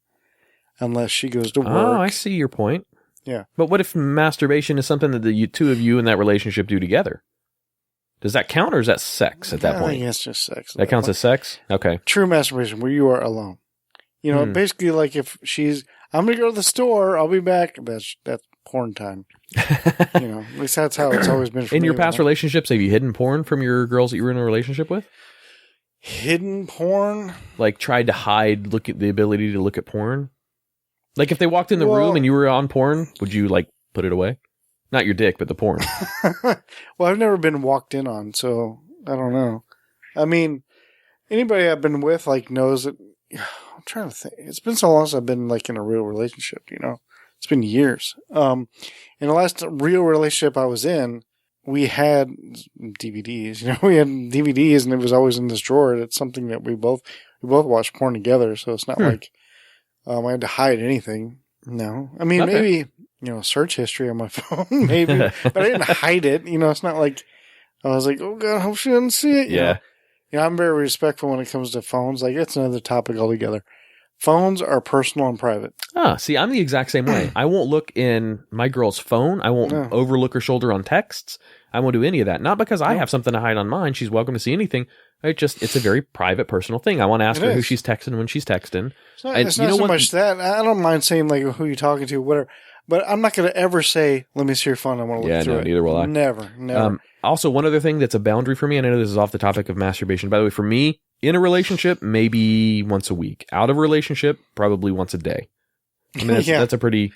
unless she goes to work. Oh, I see your point. Yeah. But what if masturbation is something that the two of you in that relationship do together? Does that count, or is that sex at that I point? think it's just sex. That counts as sex? Okay. True masturbation, where you are alone. Basically, like if I'm going to go to the store, I'll be back. That's porn time. At least that's how it's always been for me. In your past relationships, have you hidden porn from your girls that you were in a relationship with? Hidden porn? Like tried to hide the ability to look at porn? Like if they walked in the room and you were on porn, would you like put it away? Not your dick, but the porn. Well, I've never been walked in on, so I don't know. I mean, anybody I've been with knows that. I'm trying to think. It's been so long since I've been in a real relationship. It's been years. In the last real relationship I was in, we had DVDs. We had DVDs, and it was always in this drawer. It's something that we both watched porn together. So it's not like I had to hide anything. No, I mean maybe search history on my phone, maybe, but I didn't hide it. It's not like I was like, oh God, I hope she doesn't see it. Yeah. I'm very respectful when it comes to phones. That's another topic altogether. Phones are personal and private. See, I'm the exact same way. I won't look in my girl's phone. I won't overlook her shoulder on texts. I won't do any of that. Not because I have something to hide on mine. She's welcome to see anything. It's a very private, personal thing. I want to ask her who she's texting when she's texting. It's not so much that. I don't mind saying who you're talking to, whatever. But I'm not going to ever say, let me see your phone. I want to look through it. Neither will I. Never. Also, one other thing that's a boundary for me, and I know this is off the topic of masturbation. By the way, for me, in a relationship, maybe once a week. Out of a relationship, probably once a day. I mean, that's pretty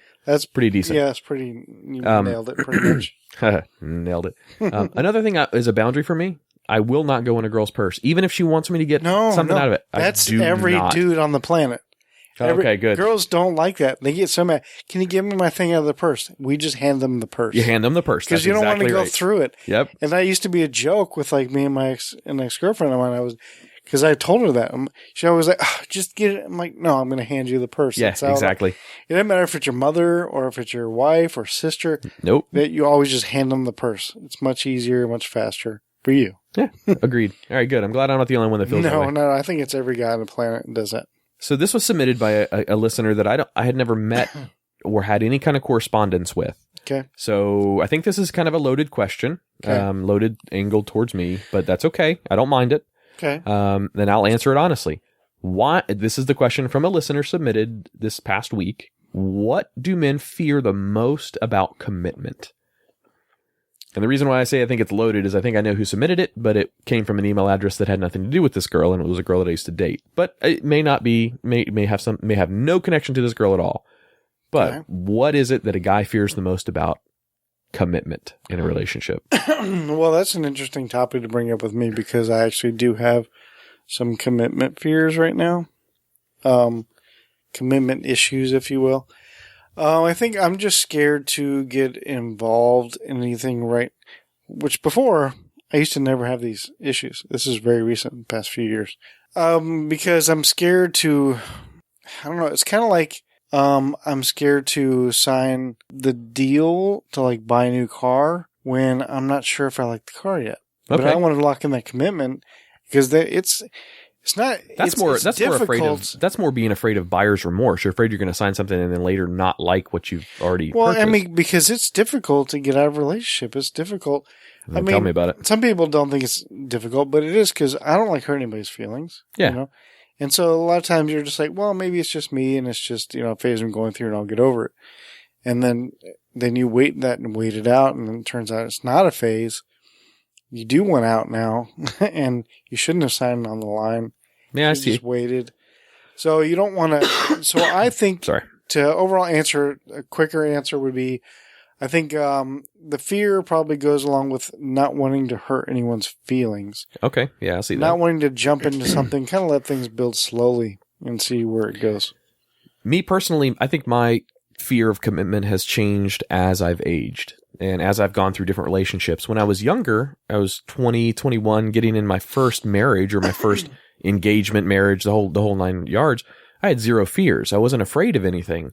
decent. Yeah, it's pretty. You nailed it pretty much. Nailed it. Another thing is a boundary for me. I will not go in a girl's purse, even if she wants me to get something out of it. That's every dude on the planet. Okay, good. Girls don't like that. They get so mad. Can you give me my thing out of the purse? We just hand them the purse. You hand them the purse. Because you don't want to go through it. Yep. And that used to be a joke with like me and my ex-girlfriend of mine. Because I told her that. She always like, just get it. I'm like, no, I'm going to hand you the purse. Yeah, exactly. It doesn't matter if it's your mother or if it's your wife or sister. Nope. That you always just hand them the purse. It's much easier, much faster for you. Yeah, agreed. All right, good. I'm glad I'm not the only one that feels that way. No, I think it's every guy on the planet that does that. So this was submitted by a listener that I had never met or had any kind of correspondence with. Okay. So I think this is kind of a loaded question, loaded angled towards me, but that's okay. I don't mind it. Okay. Then I'll answer it honestly. This is the question from a listener submitted this past week. What do men fear the most about commitment? And the reason why I say I think it's loaded is I think I know who submitted it, but it came from an email address that had nothing to do with this girl, and it was a girl that I used to date. But it may not be, may have no connection to this girl at all. But what is it that a guy fears the most about commitment in a relationship? Well, that's an interesting topic to bring up with me because I actually do have some commitment fears right now. Commitment issues, if you will. I think I'm just scared to get involved in anything which before I used to never have these issues. This is very recent, in the past few years. Because I'm scared to, I don't know, it's kind of like, I'm scared to sign the deal to like buy a new car when I'm not sure if I like the car yet. Okay. But I want to lock in that commitment because it's not. That's more difficult. that's more being afraid of buyer's remorse. You're afraid you're going to sign something and then later not like what you've already purchased. I mean, because it's difficult to get out of a relationship. It's difficult. Tell me about it. Some people don't think it's difficult, but it is because I don't like hurting anybody's feelings. Yeah. You know? And so a lot of times you're just like, well, maybe it's just me and it's just, a phase I'm going through and I'll get over it. And then you wait it out and then it turns out it's not a phase. You do want out now and you shouldn't have signed on the line. Yeah, I You see. just waited. So you don't want to, so I think Sorry. to overall answer, a quicker answer would be, I think the fear probably goes along with not wanting to hurt anyone's feelings. Okay. Yeah, I see that. Not wanting to jump into something, kind of let things build slowly and see where it goes. Me personally, I think my fear of commitment has changed as I've aged and as I've gone through different relationships. When I was younger, I was 20, 21, getting in my first marriage or my first engagement marriage, the whole 9 yards. I had zero fears. I wasn't afraid of anything,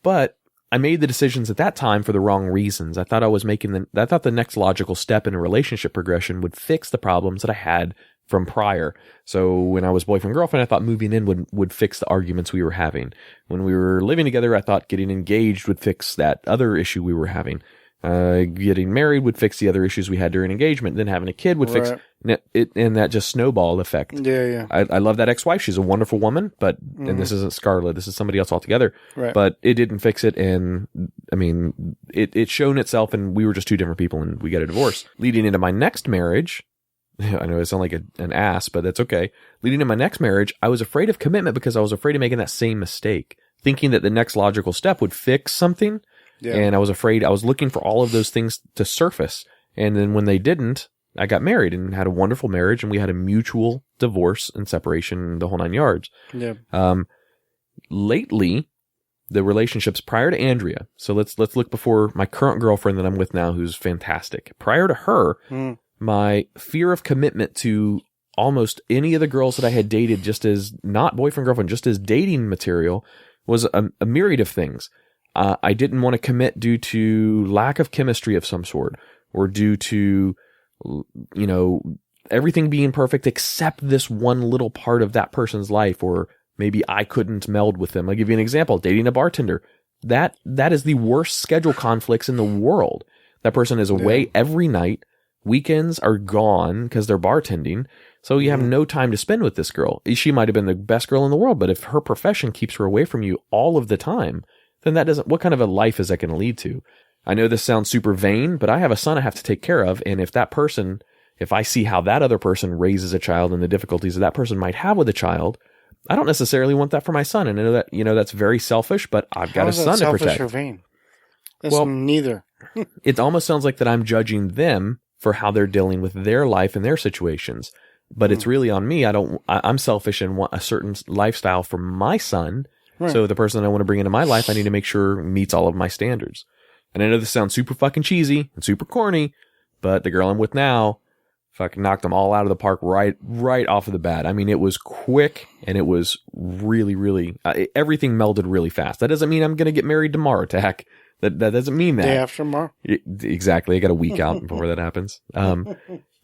but I made the decisions at that time for the wrong reasons. I thought I thought the next logical step in a relationship progression would fix the problems that I had from prior. So when I was boyfriend-girlfriend, I thought moving in would fix the arguments we were having. When we were living together, I thought getting engaged would fix that other issue we were having. Getting married would fix the other issues we had during engagement. Then having a kid would fix it, and that just snowball effect. Yeah. I love that ex-wife. She's a wonderful woman, but and this isn't Scarlett. This is somebody else altogether. Right. But it didn't fix it, and I mean, it shown itself, and we were just two different people, and we got a divorce. Leading into my next marriage, I know I sound like an ass, but that's okay. Leading into my next marriage, I was afraid of commitment because I was afraid of making that same mistake, thinking that the next logical step would fix something. Yeah. And I was afraid, I was looking for all of those things to surface. And then when they didn't, I got married and had a wonderful marriage, and we had a mutual divorce and separation, the whole 9 yards. Yeah. Lately, the relationships prior to Andrea. So let's look before my current girlfriend that I'm with now, who's fantastic. Prior to her, my fear of commitment to almost any of the girls that I had dated, just as not boyfriend, girlfriend, just as dating material, was a myriad of things. I didn't want to commit due to lack of chemistry of some sort, or due to, everything being perfect except this one little part of that person's life, or maybe I couldn't meld with them. I'll give you an example. Dating a bartender. That is the worst schedule conflicts in the world. That person is away every night. Weekends are gone because they're bartending. So you have no time to spend with this girl. She might have been the best girl in the world, but if her profession keeps her away from you all of the time, then what kind of a life is that going to lead to? I know this sounds super vain, but I have a son I have to take care of. And if I see how that other person raises a child and the difficulties that person might have with a child, I don't necessarily want that for my son. And I know that, that's very selfish, but I've got a son to protect. Selfish or vain? It's neither. It almost sounds like that I'm judging them for how they're dealing with their life and their situations, but it's really on me. I'm selfish and want a certain lifestyle for my son. Right. So the person that I want to bring into my life, I need to make sure meets all of my standards. And I know this sounds super fucking cheesy and super corny, but the girl I'm with now fucking knocked them all out of the park right off of the bat. I mean, it was quick and it was really, really, everything melded really fast. That doesn't mean I'm going to get married tomorrow, Tach. That doesn't mean that. Day after tomorrow? Exactly. I got a week out before that happens.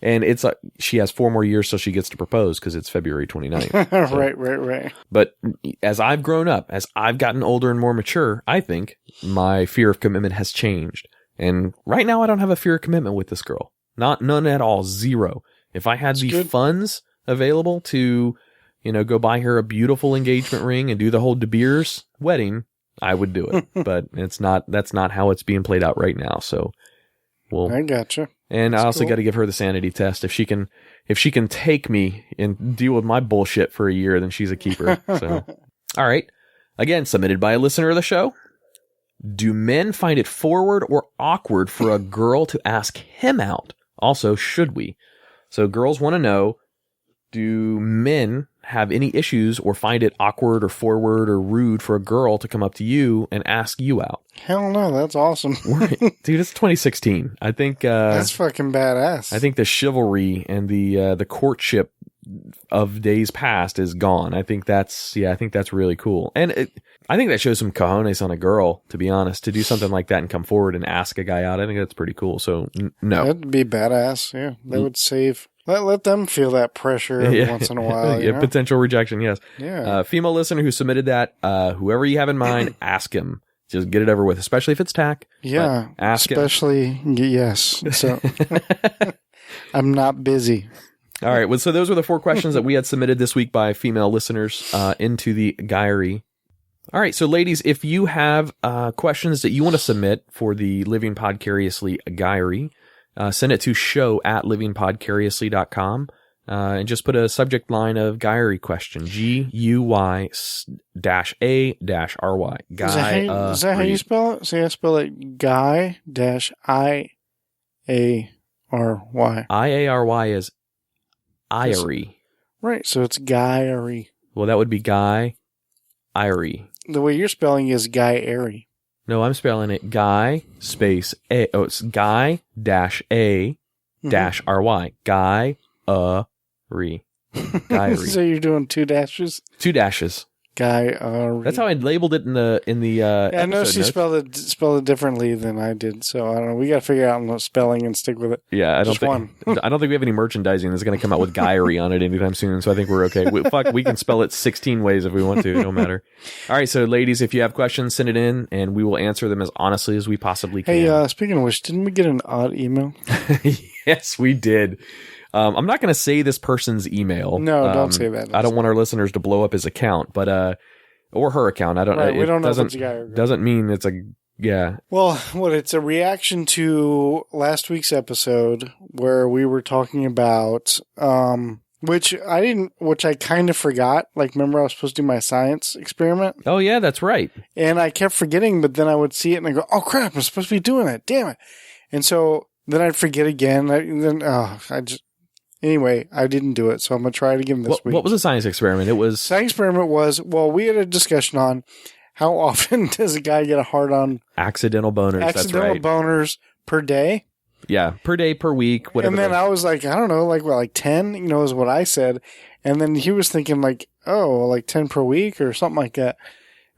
And it's she has 4 more years till she gets to propose because it's February 29th. So. Right. But as I've grown up, as I've gotten older and more mature, I think my fear of commitment has changed. And right now I don't have a fear of commitment with this girl. None at all. Zero. If I had funds available to, go buy her a beautiful engagement ring and do the whole De Beers wedding, I would do it. But that's not how it's being played out right now. So I gotcha. And That's I also cool. got to give her the sanity test. If she can take me and deal with my bullshit for a year, then she's a keeper. So, all right. Again, submitted by a listener of the show. Do men find it forward or awkward for a girl to ask him out? Also, should we? So girls want to know, do men have any issues or find it awkward or forward or rude for a girl to come up to you and ask you out. Hell no, that's awesome. Dude, it's 2016. I think that's fucking badass. I think the chivalry and the courtship of days past is gone. I think that's really cool. And I think that shows some cojones on a girl, to be honest, to do something like that and come forward and ask a guy out. I think that's pretty cool. So no. That'd be badass. Yeah. That would save. Let them feel that pressure every once in a while. Yeah, potential rejection, yes. Yeah. Female listener who submitted that, whoever you have in mind, ask him. Just get it over with, especially if it's Tach. Yeah. Ask especially, yes. So I'm not busy. All right. Well, so those were the 4 questions that we had submitted this week by female listeners into the Guyry. All right. So, ladies, if you have questions that you want to submit for the Living Podcariously Guyry, send it to show@livingpodcariously.com and just put a subject line of Guyry question. GUY-A-RY. Is that how you spell it? See, I spell it Guy-I-A-R-Y. I-A-R-Y is Irie. Right. So it's Guyry. Well, that would be Guy Irie. The way you're spelling is Guy-Airy. No, I'm spelling it Guy space A. Oh, it's Guy dash A dash R-Y. Guy Guyry. So you're doing 2 dashes? 2 dashes. Guy. That's how I labeled it in the I know she spelled it differently than I did, so I don't know. We got to figure out the spelling and stick with it. Yeah, I don't think we have any merchandising that's going to come out with Guyry on it anytime soon. So I think we're okay. We can spell it 16 ways if we want to. It don't matter. All right, so ladies, if you have questions, send it in, and we will answer them as honestly as we possibly can. Hey, speaking of which, didn't we get an odd email? Yes, we did. I'm not going to say this person's email. No, don't say that. I don't want our listeners to blow up his account, but or her account. I don't. Right, we don't know if it's a guy or girl. Doesn't mean it's a yeah. Well, it's a reaction to last week's episode where we were talking about which I kind of forgot. Like, remember I was supposed to do my science experiment? Oh yeah, that's right. And I kept forgetting, but then I would see it and I go, "Oh crap, I'm supposed to be doing that. Damn it!" And so then I'd forget again. Anyway, I didn't do it, so I'm going to try it again this week. What was the science experiment? Science experiment was, we had a discussion on how often does a guy get a hard-on... Accidental boners, that's right. Accidental boners per day. Yeah, per day, per week, whatever. And then I was like, I don't know, like 10, is what I said. And then he was thinking like 10 per week or something like that.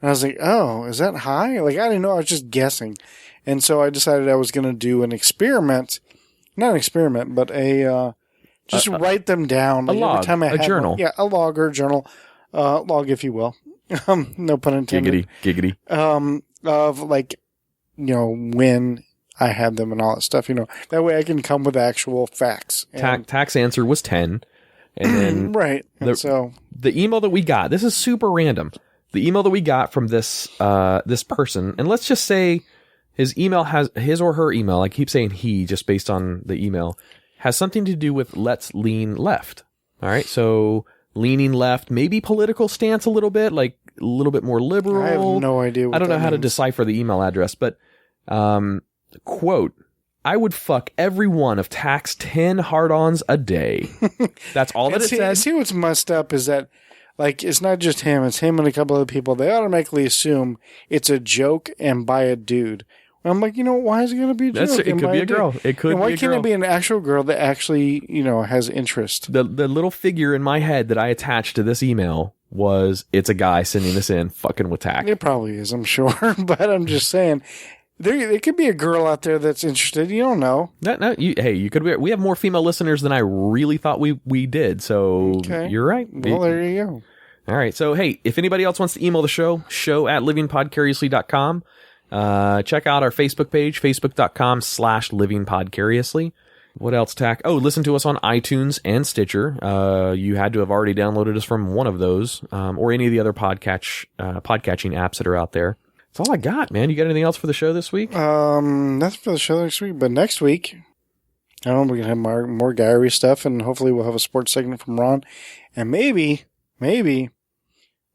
And I was like, oh, is that high? Like, I didn't know, I was just guessing. And so I decided I was going to do an experiment. Not an experiment, but just write them down. Like, a log, every time I a journal. One. Yeah, a log or a journal. Log, if you will. No pun intended. Giggity. Of when I had them and all that stuff, That way I can come with actual facts. Tach's answer was 10. And then right. The email that we got, this is super random. The email that we got from this person, and let's just say his or her email, I keep saying he just based on the email, has something to do with let's lean left. All right. So leaning left, maybe political stance a little bit, like a little bit more liberal. I have no idea what I don't know how means. to decipher the email address, but, quote, I would fuck every one of Tach's 10 hard-ons a day. That's all that it says. See what's messed up is that, it's not just him, it's him and a couple other people. They automatically assume it's a joke and by a dude. I'm like, why is it going to be a joke? It could be a girl. It could be a girl. Why can't it be an actual girl that actually, has interest? The little figure in my head that I attached to this email was, it's a guy sending this in, fucking with Tach. It probably is, I'm sure. But I'm just saying, there could be a girl out there that's interested. You don't know. You could. We have more female listeners than I really thought we did. So You're right. Well, there you go. All right. So, hey, if anybody else wants to email the show at livingpodcariously.com. Check out our Facebook page, facebook.com/livingpodcariously. What else, Tach? Oh, listen to us on iTunes and Stitcher. You had to have already downloaded us from one of those, or any of the other podcatching apps that are out there. That's all I got, man. You got anything else for the show this week? Nothing for the show this week, but next week, I don't know, we're going to have more Guyry stuff, and hopefully we'll have a sports segment from Ron. And maybe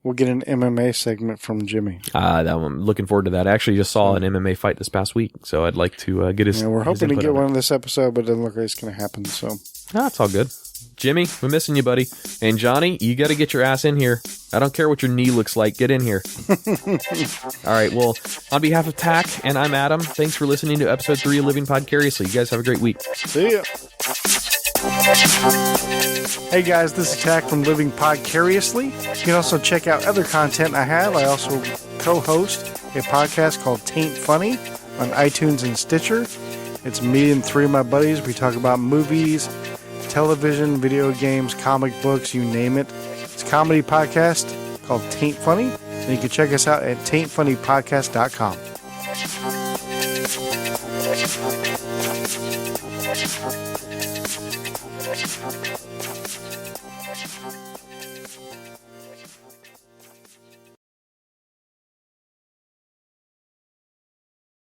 We'll get an MMA segment from Jimmy. I'm looking forward to that. I actually just saw an MMA fight this past week, so I'd like to get his. Yeah, we're hoping to input get on one it. in this episode, but it doesn't look like it's going to happen. So It's all good. Jimmy, we're missing you, buddy. And Johnny, you got to get your ass in here. I don't care what your knee looks like. Get in here. All right. Well, on behalf of Tach and I'm Adam, thanks for listening to episode 3 of Living Podcariously. You guys have a great week. see ya. Hey guys, this is Tack from Living Podcariously. You can also check out other content I have. I also co-host a podcast called Taint Funny on iTunes and Stitcher. It's me and 3 of my buddies. We talk about movies, television, video games, comic books, you name it. It's a comedy podcast called Taint Funny, and you can check us out at taintfunnypodcast.com.